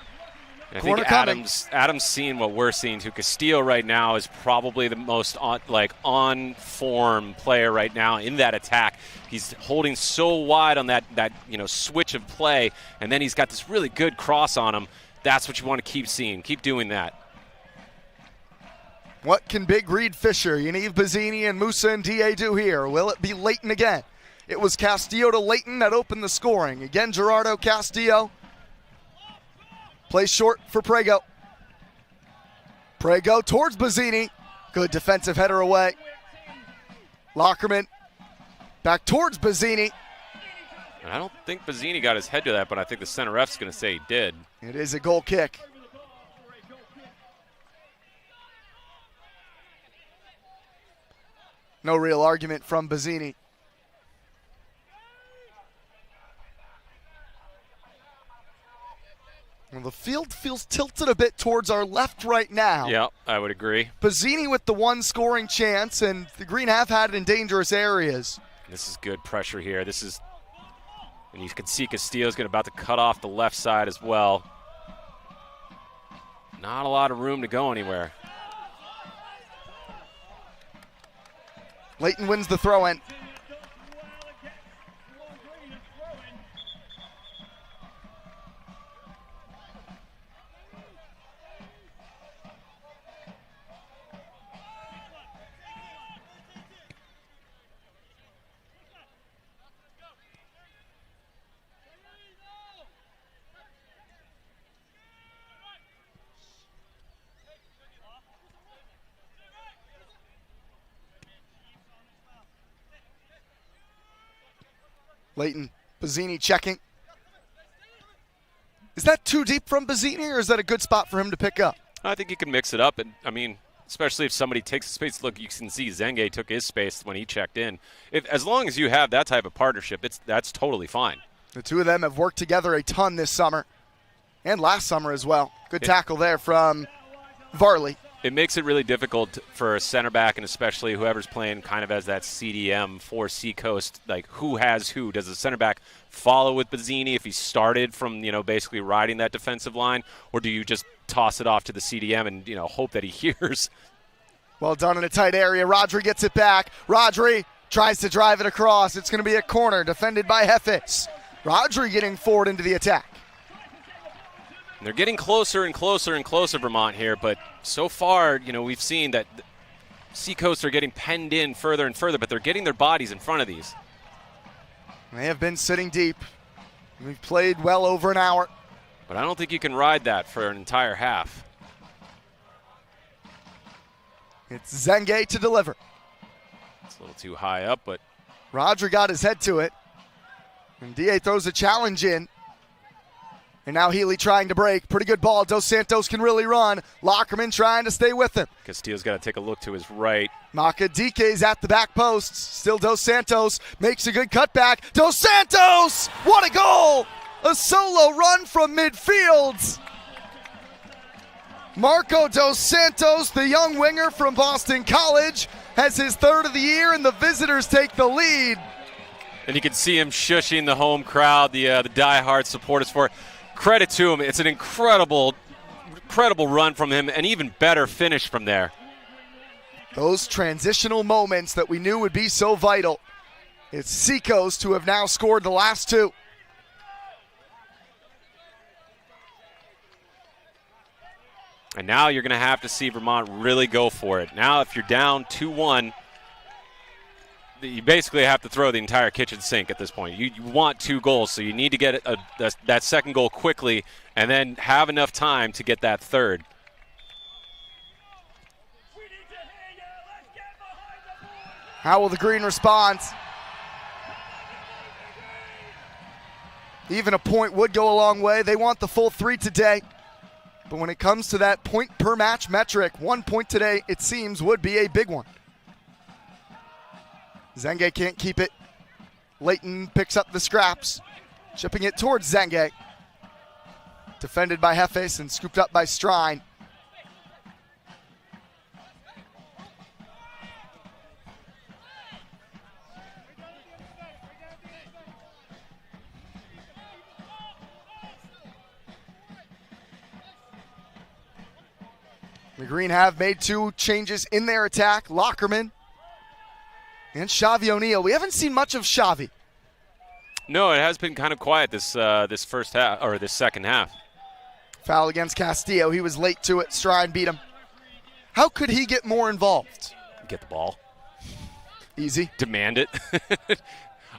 I think Adam's seeing what we're seeing too. Castillo right now is probably the most on form player right now in that attack. He's holding so wide on that switch of play, and then he's got this really good cross on him. That's what you want to keep seeing. Keep doing that. What can Big Reed Fisher, Yaniv Bazzini, and Musa and DA do here? Will it be Leighton again? It was Castillo to Leighton that opened the scoring. Again, Gerardo Castillo. Plays short for Prego. Prego towards Bazzini. Good defensive header away. Lockerman back towards Bazzini. And I don't think Bazzini got his head to that, but I think the center ref's going to say he did. It is a goal kick. No real argument from Bazzini. Well, the field feels tilted a bit towards our left right now. Yeah, I would agree. Bazzini with the one scoring chance, and the Green have had it in dangerous areas. This is good pressure here. And you can see Castillo's about to cut off the left side as well. Not a lot of room to go anywhere. Leighton wins the throw-in. Leighton, Bazzini checking. Is that too deep from Bazzini, or is that a good spot for him to pick up? I think you can mix it up. And especially if somebody takes the space. Look, you can see Zenge took his space when he checked in. As long as you have that type of partnership, that's totally fine. The two of them have worked together a ton this summer and last summer as well. Good tackle there from Varley. It makes it really difficult for a center back, and especially whoever's playing kind of as that CDM for Seacoast, like who has who. Does the center back follow with Bazzini if he started from, basically riding that defensive line, or do you just toss it off to the CDM and, hope that he hears? Well done in a tight area. Rodri gets it back. Rodri tries to drive it across. It's going to be a corner defended by Jefes. Rodri getting forward into the attack. And they're getting closer and closer and closer, Vermont, here, but so far, we've seen that Seacoast are getting penned in further and further, but they're getting their bodies in front of these. They have been sitting deep. We've played well over an hour. But I don't think you can ride that for an entire half. It's Zenge to deliver. It's a little too high up, but Rodri got his head to it. And DA throws a challenge in. And now Healy trying to break. Pretty good ball. Dos Santos can really run. Lockerman trying to stay with him. Castillo's got to take a look to his right. Makadike's at the back post. Still Dos Santos makes a good cutback. Dos Santos! What a goal! A solo run from midfield. Marco Dos Santos, the young winger from Boston College, has his third of the year, and the visitors take the lead. And you can see him shushing the home crowd, the diehard supporters for it. Credit to him. It's an incredible run from him, and even better finish from there. Those transitional moments that we knew would be so vital. It's Seacoast who have now scored the last two. And now you're going to have to see Vermont really go for it. Now if you're down 2-1, you basically have to throw the entire kitchen sink at this point. You want 2 goals, so you need to get that second goal quickly and then have enough time to get that third. How will the Green respond? Even a point would go a long way. They want the full 3 today. But when it comes to that point per match metric, 1 point today, it seems, would be a big one. Zenge can't keep it. Leighton picks up the scraps, chipping it towards Zenge. Defended by Jefes and scooped up by Strine. The Green have made 2 changes in their attack. Lockerman and Xavi O'Neal. We haven't seen much of Xavi. No, it has been kind of quiet this first half, or this second half. Foul against Castillo. He was late to it. Strine beat him. How could he get more involved? Get the ball. Easy. Demand it.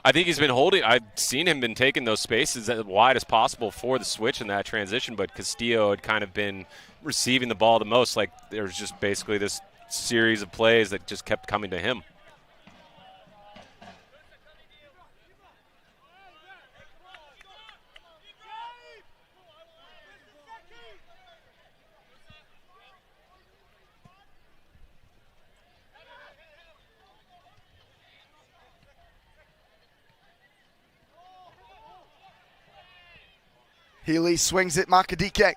I think he's been holding. I've seen him been taking those spaces as wide as possible for the switch in that transition, but Castillo had kind of been receiving the ball the most. Like there was just basically this series of plays that just kept coming to him. Healy swings it, Makadike.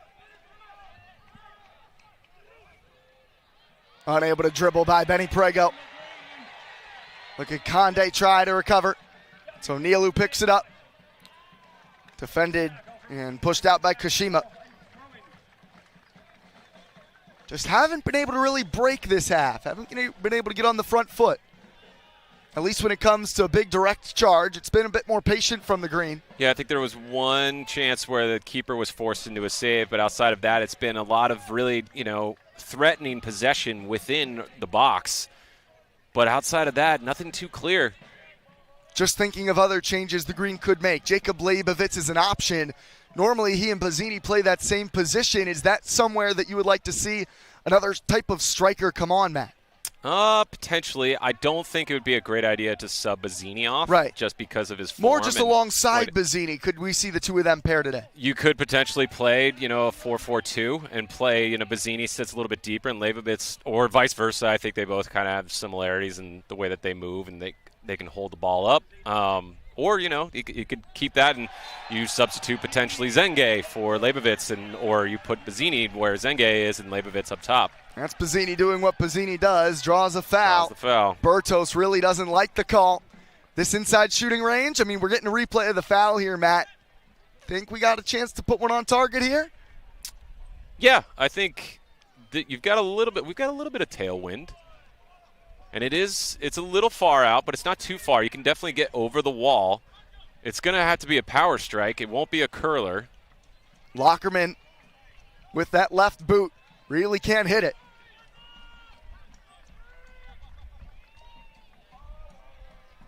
Unable to dribble by Benny Prego. Look at Conde try to recover. So Neal who picks it up. Defended and pushed out by Kashima. Just haven't been able to really break this half. Haven't been able to get on the front foot. At least when it comes to a big direct charge, it's been a bit more patient from the Green. Yeah, I think there was one chance where the keeper was forced into a save, but outside of that, it's been a lot of really, threatening possession within the box. But outside of that, nothing too clear. Just thinking of other changes the Green could make. Jacob Leibovitz is an option. Normally, he and Bazzini play that same position. Is that somewhere that you would like to see another type of striker come on, Matt? Potentially. I don't think it would be a great idea to sub Bazzini off. Right. Just because of his form. More just alongside Bazzini. Could we see the two of them pair today? You could potentially play, a 4-4-2 and play, Bazzini sits a little bit deeper and Leibovitz, or vice versa. I think they both kind of have similarities in the way that they move and they can hold the ball up. Or, you could keep that and you substitute potentially Zenge for Leibovitz, or you put Bazzini where Zenge is and Leibovitz up top. That's Bazzini doing what Bazzini does, draws a foul. Draws the foul. Bertos really doesn't like the call. This inside shooting range, we're getting a replay of the foul here, Matt. Think we got a chance to put one on target here? Yeah, I think that we've got a little bit of tailwind. And it's a little far out, but it's not too far. You can definitely get over the wall. It's going to have to be a power strike. It won't be a curler. Lockerman with that left boot really can't hit it.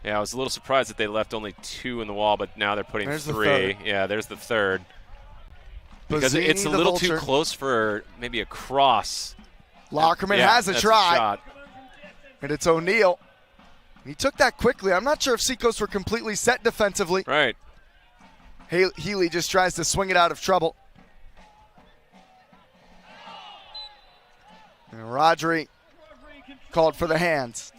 Yeah, I was a little surprised that they left only 2 in the wall, but now they're putting 3. Yeah, there's the third. Because Bazzini, it's a little too close for maybe a cross. Lockerman has a try. And it's O'Neal. He took that quickly. I'm not sure if Seacoast were completely set defensively. Right. Healy just tries to swing it out of trouble. And Rodri called for the hands.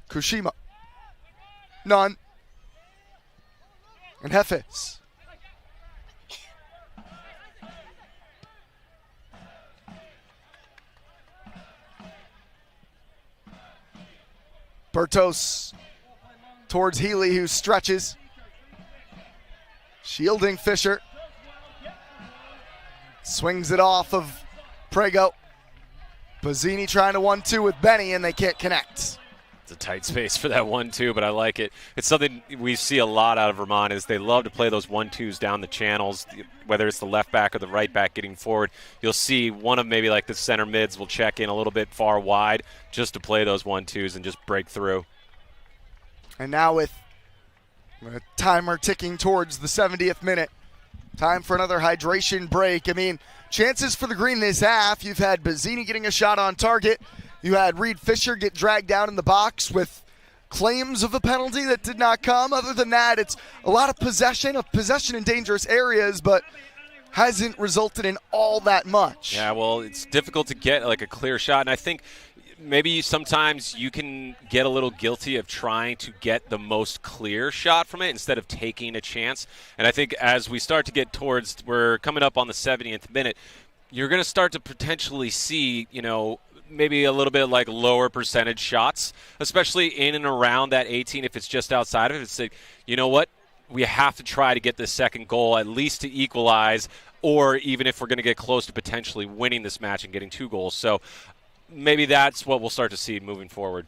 Kushima. None. And Hefes. Bertos towards Healy, who stretches. Shielding Fisher. Swings it off of Prego. Bazzini trying to 1-2 with Benny, and they can't connect. It's a tight space for that 1-2, but I like it. It's something we see a lot out of Vermont is they love to play those 1-2s down the channels, whether it's the left back or the right back getting forward. You'll see one of maybe like the center mids will check in a little bit far wide just to play those 1-2s and just break through. And now with a timer ticking towards the 70th minute, time for another hydration break. Chances for the Green this half. You've had Bazzini getting a shot on target. You had Reed Fisher get dragged down in the box with claims of a penalty that did not come. Other than that, it's a lot of possession in dangerous areas, but hasn't resulted in all that much. Yeah, well, it's difficult to get like a clear shot, and I think maybe sometimes you can get a little guilty of trying to get the most clear shot from it instead of taking a chance. And I think as we start to get towards, we're coming up on the 70th minute, you're going to start to potentially see, maybe a little bit like lower percentage shots, especially in and around that 18 if it's just outside of it. It's like, you know what? We have to try to get this second goal at least to equalize, or even if we're going to get close to potentially winning this match and getting 2 goals. So maybe that's what we'll start to see moving forward.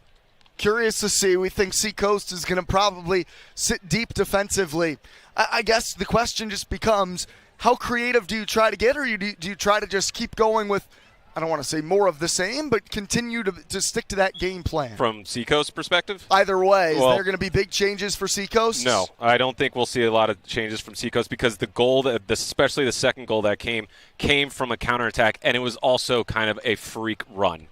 Curious to see. We think Seacoast is going to probably sit deep defensively. I guess the question just becomes, how creative do you try to get, or do you try to just keep going with, I don't want to say more of the same, but continue to stick to that game plan? From Seacoast perspective? Either way, is there going to be big changes for Seacoast? No, I don't think we'll see a lot of changes from Seacoast because the goal, especially the second goal that came from a counterattack, and it was also kind of a freak run.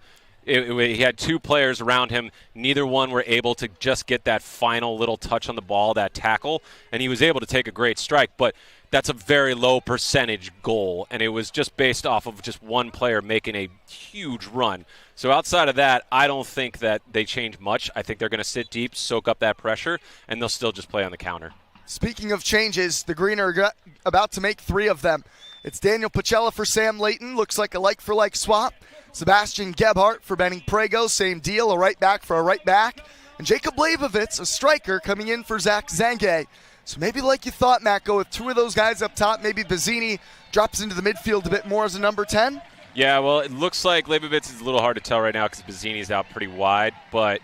He had 2 players around him. Neither one were able to just get that final little touch on the ball, that tackle, and he was able to take a great strike, but that's a very low percentage goal, and it was just based off of just one player making a huge run. So outside of that, I don't think that they change much. I think they're going to sit deep, soak up that pressure, and they'll still just play on the counter. Speaking of changes, the Green are about to make 3 of them. It's Daniel Pacella for Sam Layton. Looks like a like-for-like swap. Sebastian Gebhardt for Benny Prego. Same deal, a right back for a right back. And Jacob Leibovitz, a striker, coming in for Zach Zenge. So maybe like you thought, Matt, go with 2 of those guys up top. Maybe Bazzini drops into the midfield a bit more as a number 10. Yeah, well, it looks like Leibovitz is a little hard to tell right now because Bazzini's out pretty wide. But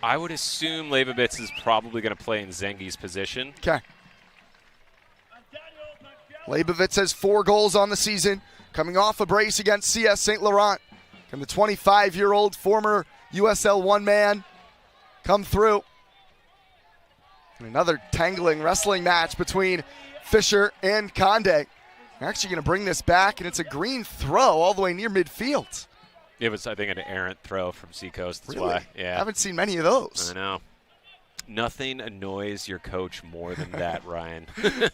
I would assume Leibovitz is probably going to play in Zengi's position. Okay. Leibovitz has 4 goals on the season, coming off a brace against CS St. Laurent. Can the 25-year-old former USL 1 man come through? And another tangling wrestling match between Fisher and Conde. They're actually going to bring this back, and it's a green throw all the way near midfield. It was, I think, an errant throw from Seacoast. That's Really? why. Yeah. I haven't seen many of those. I know. Nothing annoys your coach more than that, Ryan. I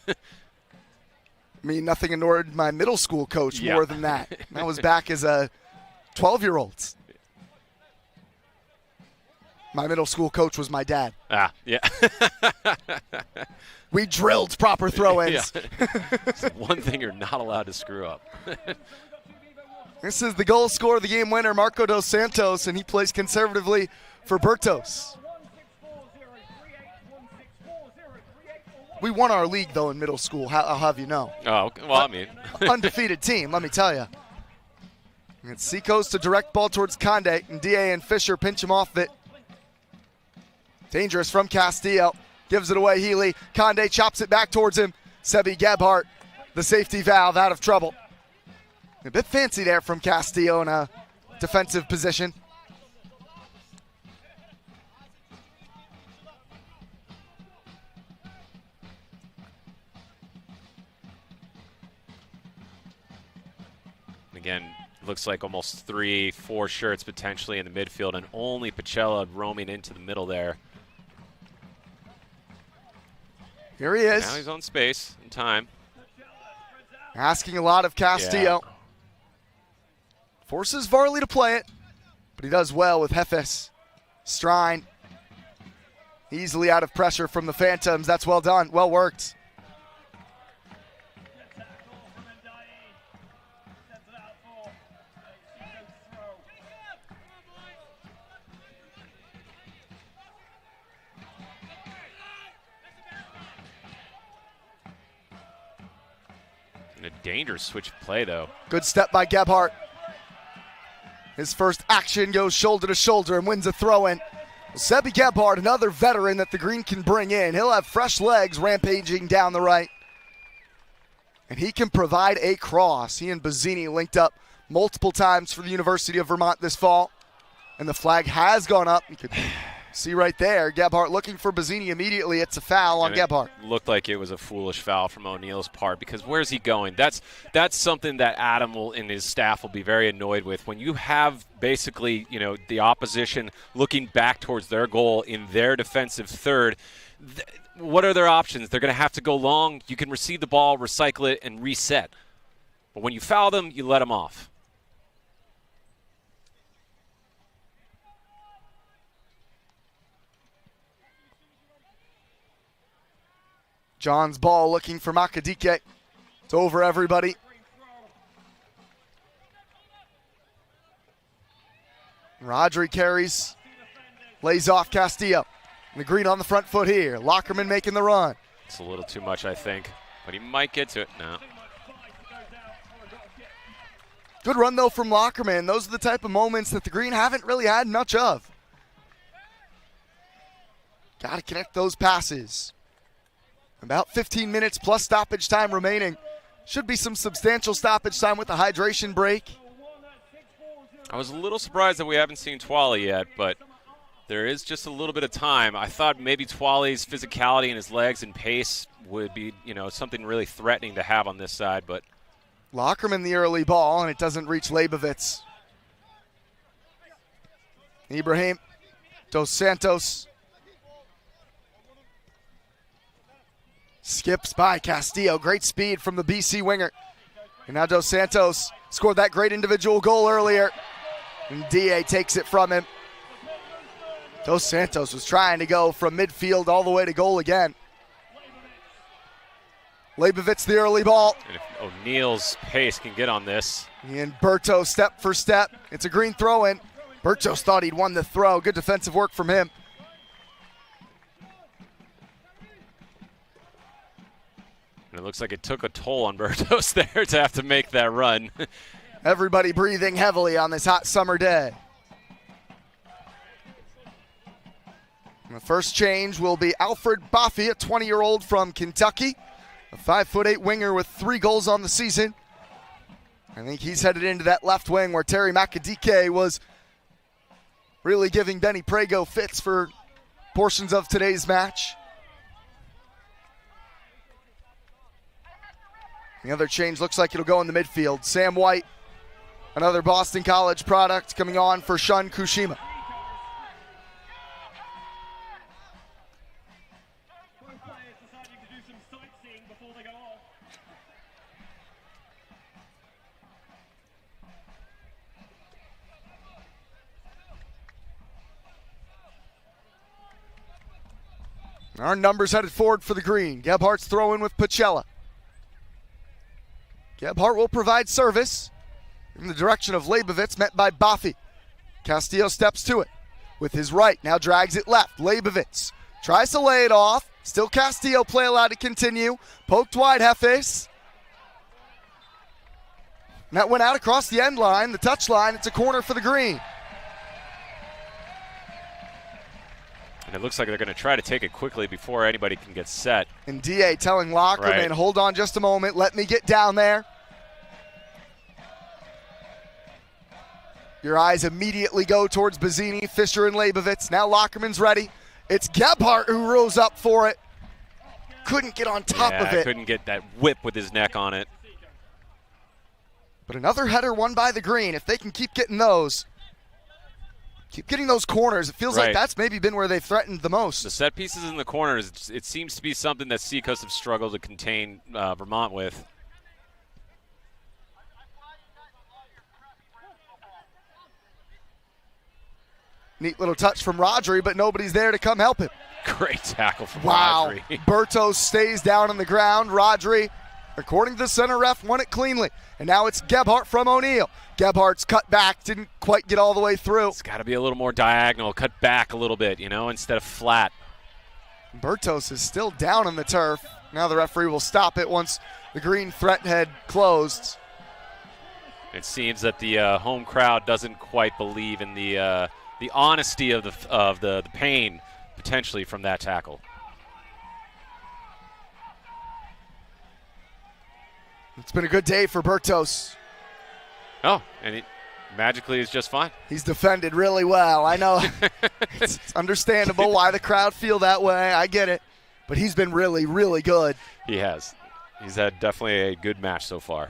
mean, nothing annoyed my middle school coach more than that. That was back as a 12-year-old. My middle school coach was my dad. Ah, yeah. We drilled proper throw-ins. It's one thing you're not allowed to screw up. This is the goal scorer, the game winner, Marco Dos Santos, and he plays conservatively for Bertos. We won our league, though, in middle school. I'll have you know. Oh, well, I mean. Undefeated team, let me tell you. It's Seacoast to direct ball towards Conde, and D.A. and Fisher pinch him off it. Dangerous from Castillo. Gives it away, Healy. Conde chops it back towards him. Sebi Gebhardt, the safety valve, out of trouble. A bit fancy there from Castillo in a defensive position. Again, looks like almost 3-4 shirts potentially in the midfield, and only Pacella roaming into the middle there. Here he is. Now he's on space and time. Asking a lot of Castillo. Yeah. Forces Varley to play it, but he does well with Hefes. Strine easily out of pressure from the Phantoms. That's well done, well worked. And a dangerous switch of play, though. Good step by Gebhardt. His first action goes shoulder to shoulder and wins a throw-in. Sebi Gebhardt, another veteran that the Green can bring in. He'll have fresh legs rampaging down the right. And he can provide a cross. He and Bazzini linked up multiple times for the University of Vermont this fall. And the flag has gone up. You could see right there, Gebhardt looking for Bazzini immediately. It's a foul on Gebhardt. Looked like it was a foolish foul from O'Neill's part, because where's he going? That's something that Adam and his staff will be very annoyed with. When you have basically, the opposition looking back towards their goal in their defensive third, what are their options? They're going to have to go long. You can receive the ball, recycle it, and reset. But when you foul them, you let them off. John's ball looking for Makadike. It's over everybody. Rodri carries, lays off Castillo. And the Green on the front foot here. Lockerman making the run. It's a little too much, I think, but he might get to it. No. Good run, though, from Lockerman. Those are the type of moments that the Green haven't really had much of. Got to connect those passes. About 15 minutes plus stoppage time remaining. Should be some substantial stoppage time with the hydration break. I was a little surprised that we haven't seen Twally yet, but there is just a little bit of time. I thought maybe Twally's physicality and his legs and pace would be, something really threatening to have on this side, but Lockerman the early ball, and it doesn't reach Leibovitz. Ibrahim Dos Santos skips by Castillo. Great speed from the BC winger. And now Dos Santos scored that great individual goal earlier. And DA takes it from him. Dos Santos was trying to go from midfield all the way to goal again. Leibovitz the early ball. And if O'Neill's pace can get on this. And Berto step for step. It's a Green throw-in. Bertos thought he'd won the throw. Good defensive work from him. And it looks like it took a toll on Bertos there to have to make that run. Everybody breathing heavily on this hot summer day. And the first change will be Alfred Boffey, a 20-year-old from Kentucky, a 5'8" winger with 3 goals on the season. I think he's headed into that left wing where Terry Makadike was really giving Benny Prego fits for portions of today's match. The other change looks like it'll go in the midfield. Sam White, another Boston College product, coming on for Shun Kushima. Our numbers headed forward for the green. Gebhardt's throwing with Pacella. Gebhardt will provide service in the direction of Leibovitz, met by Bafi. Castillo steps to it with his right, now drags it left. Leibovitz tries to lay it off. Still Castillo, play allowed to continue. Poked wide, Hefes. And that went out across the end line, the touch line. It's a corner for the green. And it looks like they're going to try to take it quickly before anybody can get set. And DA telling Lockerman, hold on just a moment, let me get down there. Your eyes immediately go towards Bazzini, Fisher, and Leibovitz. Now Lockerman's ready. It's Gebhardt who rose up for it. Couldn't get on top of it. Couldn't get that whip with his neck on it. But another header won by the green. If they can keep getting those, keep getting those corners, it feels like that's maybe been where they've threatened the most. The set pieces in the corners, it seems to be something that Seacoast have struggled to contain Vermont with. Neat little touch from Rodri, but nobody's there to come help him. Great tackle from Rodri. Bertos stays down on the ground. Rodri, according to the center ref, won it cleanly. And now it's Gebhardt from O'Neill. Gebhardt's cut back, didn't quite get all the way through. It's got to be a little more diagonal, cut back a little bit, instead of flat. Bertos is still down on the turf. Now the referee will stop it once the green threat had closed. It seems that the home crowd doesn't quite believe in the honesty of the pain potentially from that tackle. It's been a good day for Bertos. Oh, and it magically is just fine. He's defended really well. I know it's understandable why the crowd feel that way. I get it. But he's been really, really good. He has. He's had definitely a good match so far.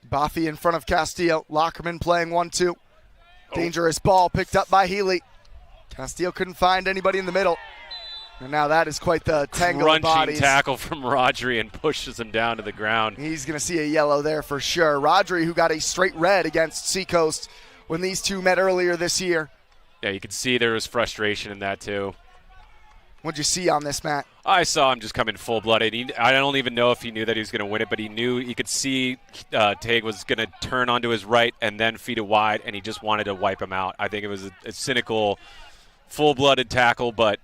Bafi in front of Castillo. Lockerman playing 1-2. Dangerous ball picked up by Healy. Castillo couldn't find anybody in the middle. And now that is quite the tangle of bodies. Crunching tackle from Rodri and pushes him down to the ground. He's going to see a yellow there for sure. Rodri, who got a straight red against Seacoast when these two met earlier this year. Yeah, you could see there was frustration in that too. What'd you see on this, Matt? I saw him just come in full-blooded. I don't even know if he knew that he was going to win it, but he could see Tague was going to turn onto his right and then feed it wide, and he just wanted to wipe him out. I think it was a cynical, full-blooded tackle, but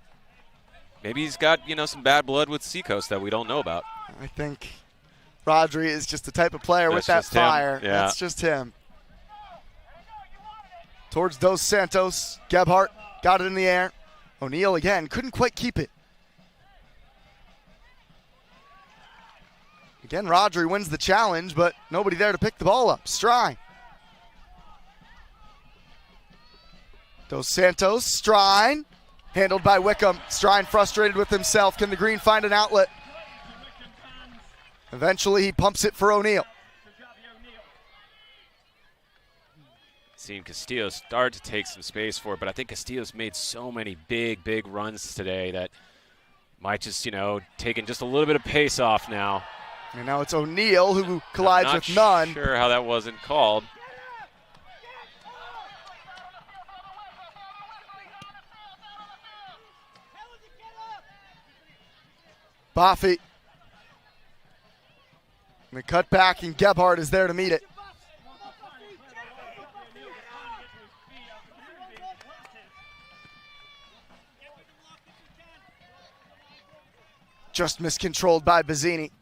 maybe he's got some bad blood with Seacoast that we don't know about. I think Rodri is just the type of player with that fire. Yeah. That's just him. Towards Dos Santos. Gebhardt got it in the air. O'Neill again, couldn't quite keep it. Again, Rodri wins the challenge, but nobody there to pick the ball up. Strine. Dos Santos, Strine. Handled by Wickham. Strine frustrated with himself. Can the green find an outlet? Eventually, he pumps it for O'Neill. Seen Castillo start to take some space for it, but I think Castillo's made so many big runs today that might just, taking just a little bit of pace off now. And now it's O'Neill who collides with Nunn. Not sure how that wasn't called. Bafi. And the cut back, and Gebhardt is there to meet it. Just miscontrolled by Bazzini.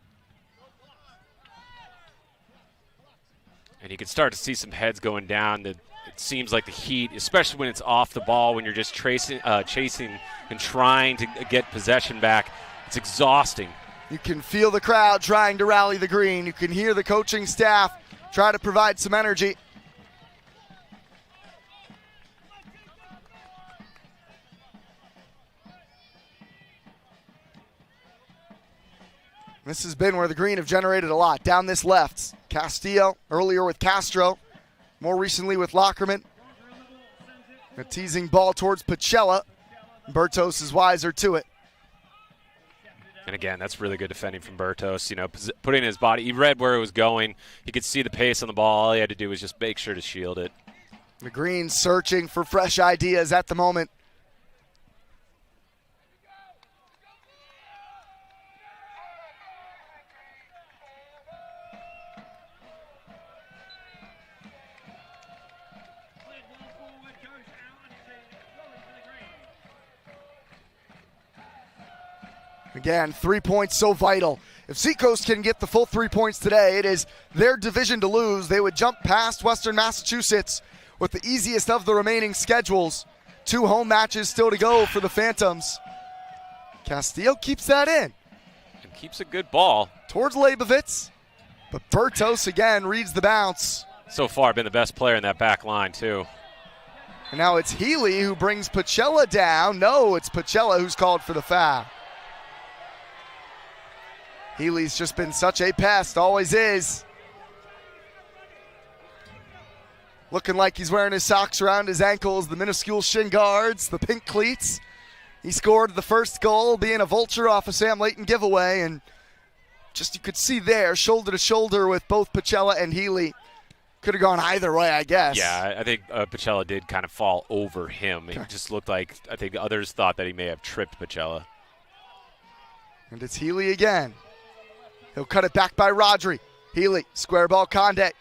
And you can start to see some heads going down. The it seems like the heat, especially when it's off the ball, when you're just chasing and trying to get possession back, it's exhausting. You can feel the crowd trying to rally the green. You can hear the coaching staff try to provide some energy. This has been where the green have generated a lot. Down this left, Castillo, earlier with Castro, more recently with Lockerman. A teasing ball towards Pachella. Bertos is wiser to it. And again, that's really good defending from Bertos. You know, putting his body, he read where it was going. He could see the pace on the ball. All he had to do was just make sure to shield it. The Greens searching for fresh ideas at the moment. Again, 3 points so vital. If Seacoast can get the full 3 points today, it is their division to lose. They would jump past Western Massachusetts with the easiest of the remaining schedules. 2 home matches still to go for the Phantoms. Castillo keeps that in. And keeps a good ball. Towards Leibovitz, but Bertos again reads the bounce. So far been the best player in that back line too. And now it's Healy who brings Pachella down. No, it's Pachella who's called for the foul. Healy's just been such a pest, always is. Looking like he's wearing his socks around his ankles, the minuscule shin guards, the pink cleats. He scored the first goal, being a vulture off a Sam Layton giveaway, and just you could see there, shoulder to shoulder with both Pachella and Healy. Could have gone either way, I guess. Yeah, I think Pachella did kind of fall over him. It just looked like, I think the others thought that he may have tripped Pachella. And it's Healy again. He'll cut it back by Rodri. Healy, square ball, Conde.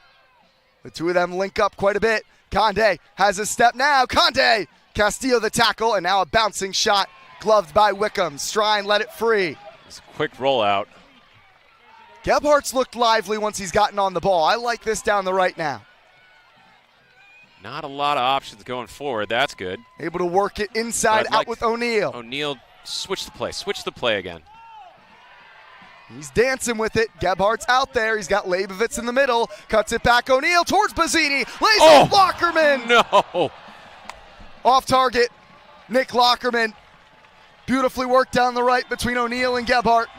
The two of them link up quite a bit. Conde has a step now. Conde! Castillo the tackle, and now a bouncing shot gloved by Wickham. Strine let it free. It's a quick rollout. Gebhardt's looked lively once he's gotten on the ball. I like this down the right now. Not a lot of options going forward. That's good. Able to work it inside out with O'Neal. O'Neal switch the play again. He's dancing with it. Gebhardt's out there. He's got Leibovitz in the middle. Cuts it back. O'Neal towards Bazzini. Lays off Lockerman. No. Off target. Nick Lockerman. Beautifully worked down the right between O'Neal and Gebhardt.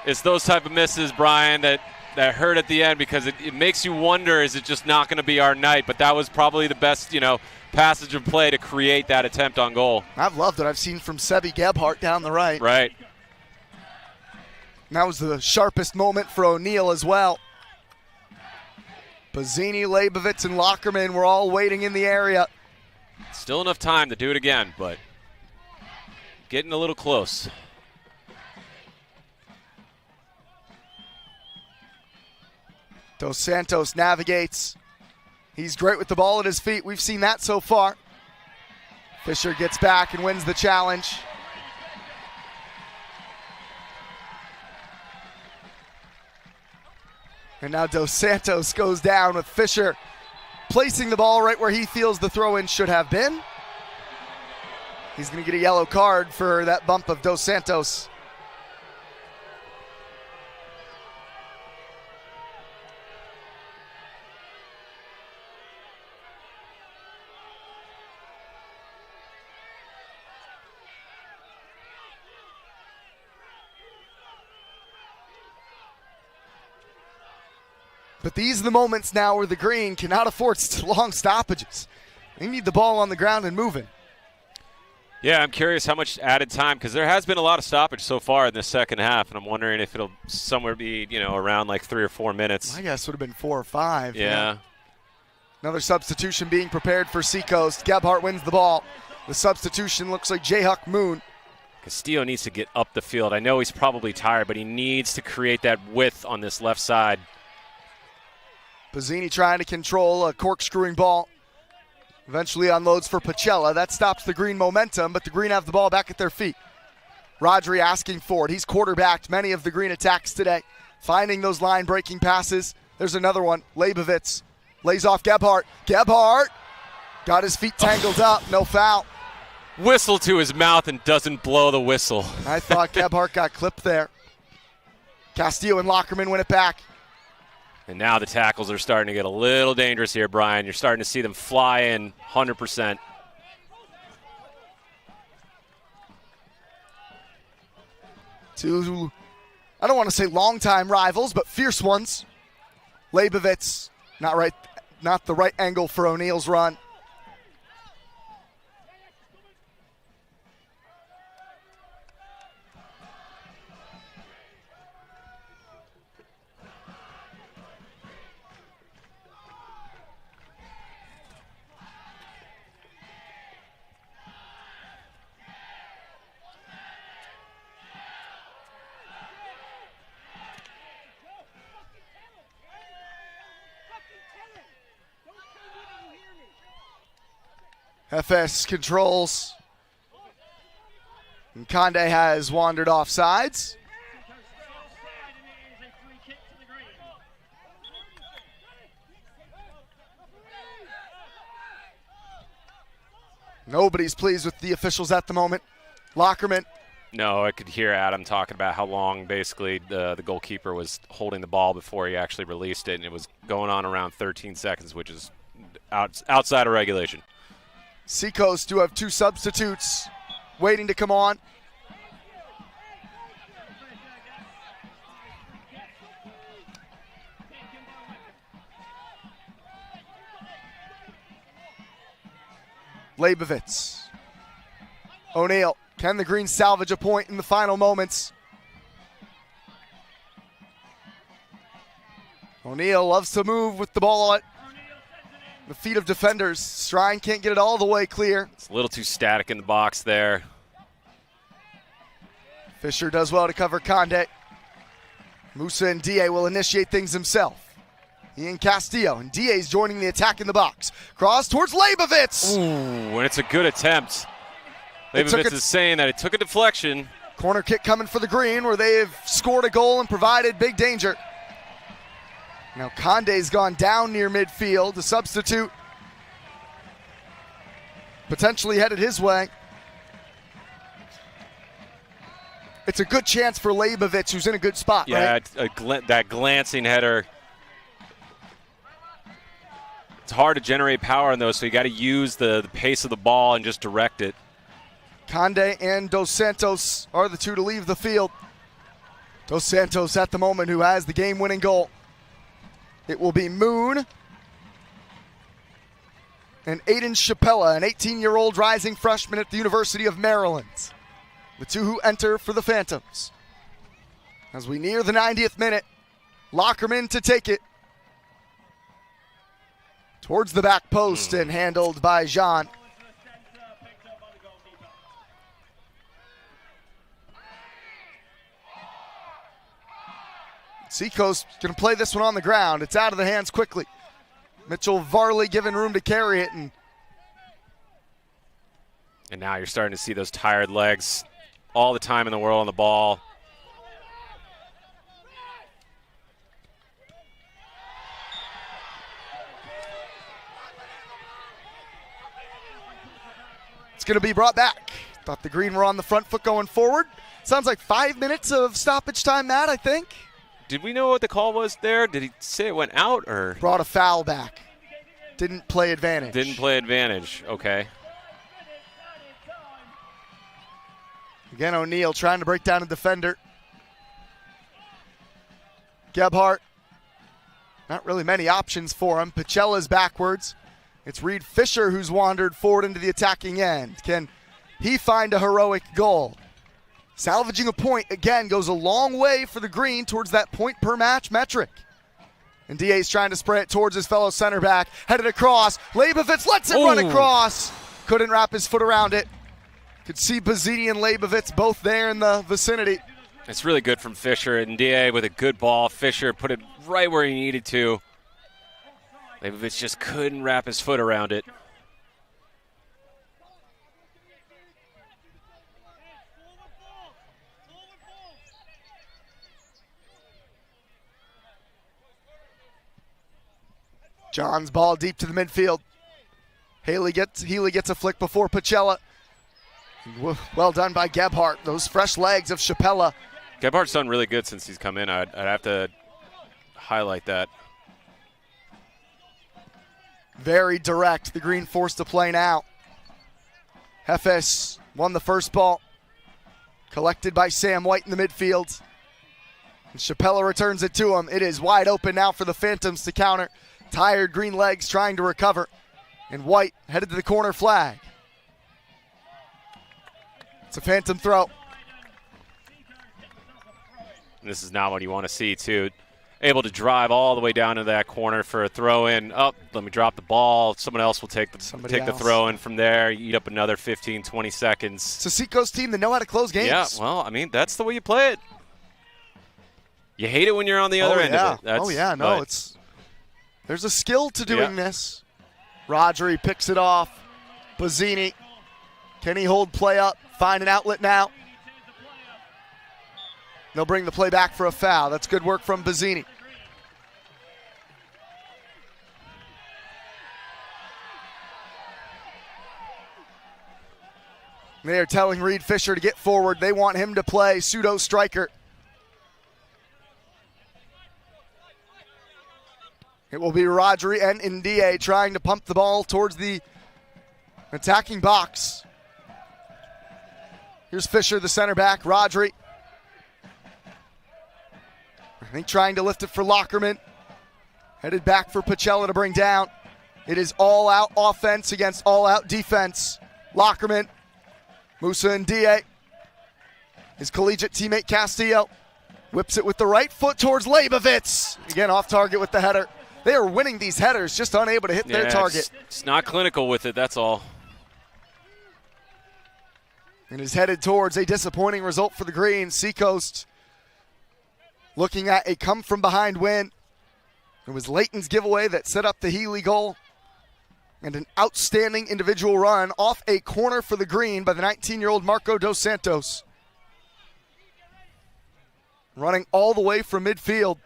It's those type of misses, Brian, that hurt at the end because it makes you wonder, is it just not going to be our night? But that was probably the best, passage of play to create that attempt on goal. I've loved what I've seen from Sebi Gebhardt down the right. Right. And that was the sharpest moment for O'Neal as well. Bazzini, Leibovitz, and Lockerman were all waiting in the area. Still enough time to do it again, but getting a little close. Dos Santos navigates. He's great with the ball at his feet. We've seen that so far. Fisher gets back and wins the challenge. And now Dos Santos goes down with Fisher placing the ball right where he feels the throw-in should have been. He's going to get a yellow card for that bump of Dos Santos. But these are the moments now where the Green cannot afford long stoppages. They need the ball on the ground and moving. Yeah, I'm curious how much added time, because there has been a lot of stoppage so far in the second half, and I'm wondering if it'll somewhere be, around like 3 or 4 minutes. I guess it would have been 4 or 5. Yeah. Another substitution being prepared for Seacoast. Gebhardt wins the ball. The substitution looks like J-Huck Moon. Castillo needs to get up the field. I know he's probably tired, but he needs to create that width on this left side. Bazzini trying to control a corkscrewing ball. Eventually unloads for Pachella. That stops the Green momentum, but the Green have the ball back at their feet. Rodri asking for it. He's quarterbacked many of the Green attacks today, finding those line-breaking passes. There's another one. Leibovitz lays off Gebhardt. Gebhardt Got his feet tangled up, no foul. Whistle to his mouth and doesn't blow the whistle. I thought Gebhardt got clipped there. Castillo and Lockerman win it back. And now the tackles are starting to get a little dangerous here, Brian. You're starting to see them fly in 100%. Two, I don't want to say longtime rivals, but fierce ones. Leibovitz, not the right angle for O'Neill's run. FS controls. And Conde has wandered off sides. Nobody's pleased with the officials at the moment. Lockerman. No, I could hear Adam talking about how long basically the goalkeeper was holding the ball before he actually released it, and it was going on around 13 seconds, which is outside of regulation. Seacoast do have two substitutes waiting to come on. Leibovitz. O'Neill. Can the Greens salvage a point in the final moments? O'Neill loves to move with the ball at the feet of defenders. Strine can't get it all the way clear. It's a little too static in the box there. Fisher does well to cover Conde. Musa and Da will initiate things himself. He and Castillo, and Da's joining the attack in the box. Cross towards Leibovitz. Ooh, and it's a good attempt. Leibovitz is saying that it took a deflection. Corner kick coming for the Green, where they've scored a goal and provided big danger. Now Conde's gone down near midfield. The substitute potentially headed his way. It's a good chance for Leibovitz, who's in a good spot, right? Yeah, that glancing header. It's hard to generate power in those, so you got to use the pace of the ball and just direct it. Conde and Dos Santos are the two to leave the field. Dos Santos at the moment who has the game-winning goal. It will be Moon and Aiden Chapella, an 18-year-old rising freshman at the University of Maryland. The two who enter for the Phantoms. As we near the 90th minute, Lockerman to take it. Towards the back post and handled by Jean. Seacoast going to play this one on the ground. It's out of the hands quickly. Mitchell Varley given room to carry it. And now you're starting to see those tired legs all the time in the world on the ball. It's going to be brought back. Thought the Green were on the front foot going forward. Sounds like 5 minutes of stoppage time, Matt, I think. Did we know what the call was there? Did he say it went out or? Brought a foul back. Didn't play advantage. Didn't play advantage. Okay. Again, O'Neal trying to break down a defender. Gebhardt. Not really many options for him. Pacella's backwards. It's Reed Fisher who's wandered forward into the attacking end. Can he find a heroic goal? Salvaging a point, again, goes a long way for the Green towards that point per match metric. And DA's trying to spray it towards his fellow center back. Headed across. Leibovitz lets it run across. Couldn't wrap his foot around it. Could see Bazzini and Leibovitz both there in the vicinity. It's really good from Fisher. And DA with a good ball. Fisher put it right where he needed to. Leibovitz just couldn't wrap his foot around it. John's ball deep to the midfield. Healy gets a flick before Pacella. Well done by Gebhardt. Those fresh legs of Chapella. Gebhardt's done really good since he's come in. I'd have to highlight that. Very direct. The Green forced to play now. Hefes won the first ball. Collected by Sam White in the midfield. And Chapella returns it to him. It is wide open now for the Phantoms to counter. Tired Green legs trying to recover. And White headed to the corner flag. It's a Phantom throw. This is not what you want to see, too. Able to drive all the way down to that corner for a throw-in. Oh, let me drop the ball. Someone else will take the throw-in from there. Eat up another 15, 20 seconds. It's a Seacoast team that know how to close games. Yeah, well, I mean, that's the way you play it. You hate it when you're on the other end of it. There's a skill to doing this. Rodri picks it off. Bazzini. Can he hold play up? Find an outlet now. They'll bring the play back for a foul. That's good work from Bazzini. They are telling Reed Fisher to get forward. They want him to play pseudo striker. It will be Rodri and Ndie trying to pump the ball towards the attacking box. Here's Fisher, the center back. Rodri. I think trying to lift it for Lockerman. Headed back for Pacella to bring down. It is all-out offense against all-out defense. Lockerman. Musa Ndie. His collegiate teammate Castillo. Whips it with the right foot towards Leibovitz. Again, off target with the header. They are winning these headers, just unable to hit their target. It's not clinical with it, that's all. And is headed towards a disappointing result for the Greens. Seacoast looking at a come-from-behind win. It was Layton's giveaway that set up the Healy goal. And an outstanding individual run off a corner for the Green by the 19-year-old Marco Dos Santos. Running all the way from midfield.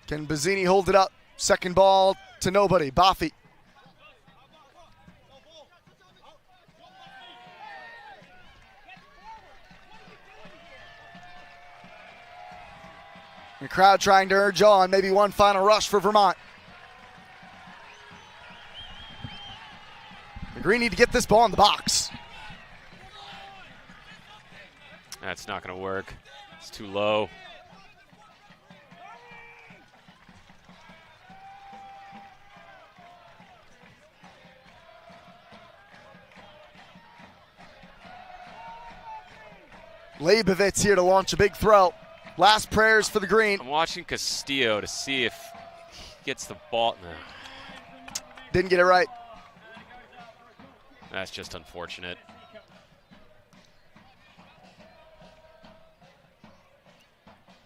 Can Bazzini hold it up? Second ball to nobody. Bafi. The crowd trying to urge on. Maybe one final rush for Vermont. The Green need to get this ball in the box. That's not going to work. It's too low. Leibovitz here to launch a big throw. Last prayers for the Green. I'm watching Castillo to see if he gets the ball. No. Didn't get it right. That's just unfortunate.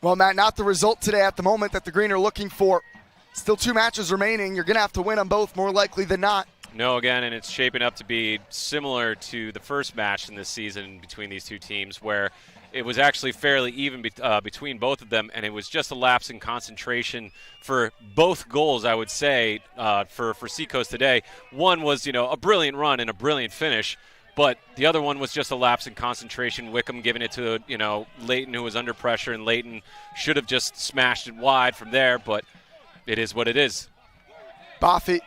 Well, Matt, not the result today at the moment that the Green are looking for. Still 2 matches remaining. You're going to have to win them both more likely than not. No, again, and it's shaping up to be similar to the first match in this season between these two teams, where it was actually fairly even between both of them, and it was just a lapse in concentration for both goals, I would say, for Seacoast today. One was, a brilliant run and a brilliant finish, but the other one was just a lapse in concentration. Wickham giving it to, Layton, who was under pressure, and Layton should have just smashed it wide from there, but it is what it is. Bafi.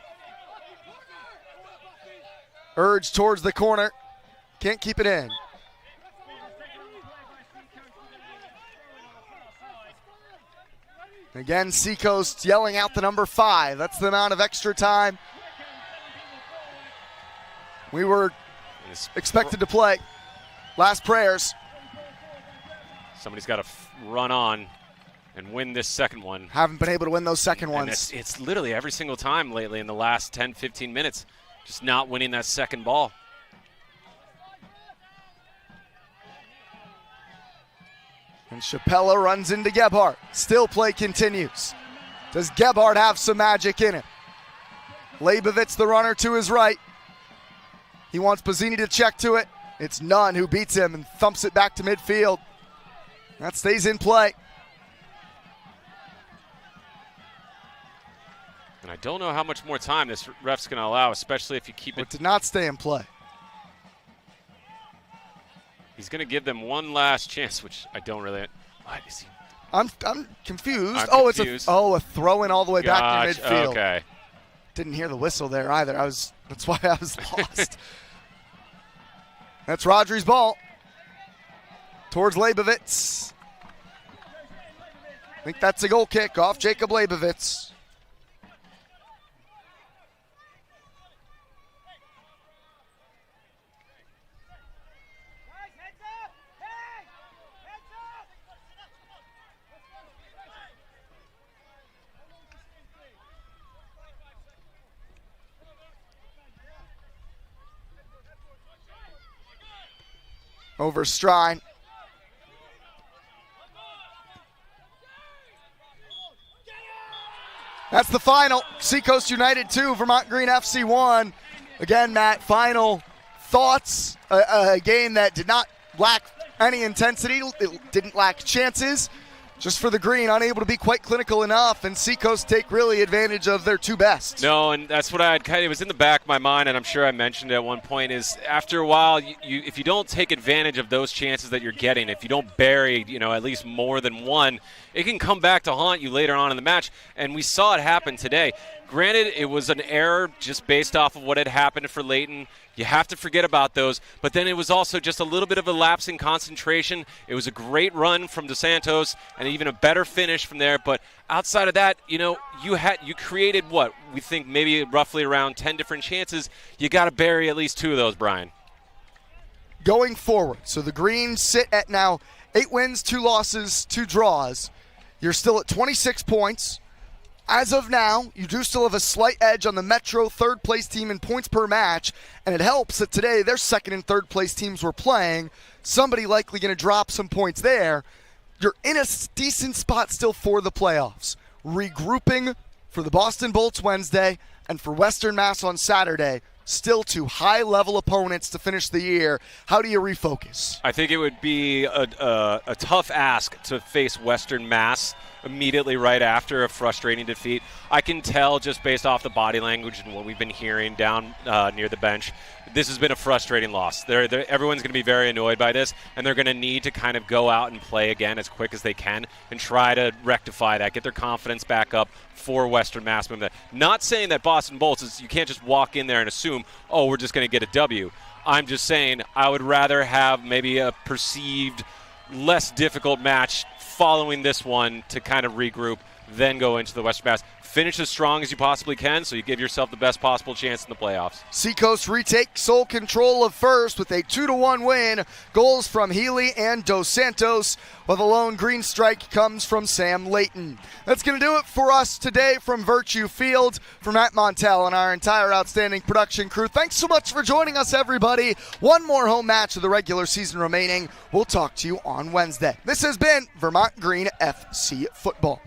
Urge towards the corner. Can't keep it in. Again, Seacoast yelling out the number 5. That's the amount of extra time we were expected to play. Last prayers. Somebody's got to run on and win this second one. Haven't been able to win those second ones. It's literally every single time lately in the last 10, 15 minutes. Just not winning that second ball. And Chapella runs into Gebhardt. Still play continues. Does Gebhardt have some magic in it? Leibovitz, the runner, to his right. He wants Bazzini to check to it. It's Nunn who beats him and thumps it back to midfield. That stays in play. And I don't know how much more time this ref's going to allow, especially if you keep it. It did not stay in play. He's going to give them one last chance, which I don't really. Why is he? I'm confused. I'm confused. It's a throw in all the way back near midfield. Okay. Didn't hear the whistle there either. That's why I was lost. That's Rodri's ball towards Leibovitz. I think that's a goal kick off Jacob Leibovitz. Over Strine. That's the final. Seacoast United 2, Vermont Green FC 1. Again, Matt, final thoughts. A game that did not lack any intensity. It didn't lack chances. Just for the Green, unable to be quite clinical enough, and Seacoast take really advantage of their two best. No, and that's what it was in the back of my mind, and I'm sure I mentioned it at one point, is after a while, if you don't take advantage of those chances that you're getting, if you don't bury, at least more than one, it can come back to haunt you later on in the match, and we saw it happen today. Granted, it was an error just based off of what had happened for Leighton. You have to forget about those. But then it was also just a little bit of a lapse in concentration. It was a great run from DeSantos and even a better finish from there. But outside of that, you created what? We think maybe roughly around 10 different chances. You got to bury at least 2 of those, Brian. Going forward, so the Green sit at now 8 wins, 2 losses, 2 draws. You're still at 26 points. As of now, you do still have a slight edge on the Metro third-place team in points per match, and it helps that today their second and third-place teams were playing. Somebody likely going to drop some points there. You're in a decent spot still for the playoffs. Regrouping for the Boston Bolts Wednesday and for Western Mass on Saturday. Still 2 high-level opponents to finish the year. How do you refocus? I think it would be a tough ask to face Western Mass immediately right after a frustrating defeat. I can tell just based off the body language and what we've been hearing down near the bench, this has been a frustrating loss. Everyone's going to be very annoyed by this, and they're going to need to kind of go out and play again as quick as they can and try to rectify that, get their confidence back up for Western Mass. Not saying that Boston Bolts is, you can't just walk in there and assume, oh, we're just going to get a W. I'm just saying I would rather have maybe a perceived less difficult match following this one to kind of regroup, then go into the Western Mass. Finish as strong as you possibly can so you give yourself the best possible chance in the playoffs. Seacoast retake sole control of first with a 2-1 win. Goals from Healy and Dos Santos, while the lone green strike comes from Sam Layton. That's going to do it for us today from Virtue Field. For Matt Montel and our entire outstanding production crew, thanks so much for joining us, everybody. One more home match of the regular season remaining. We'll talk to you on Wednesday. This has been Vermont Green FC Football.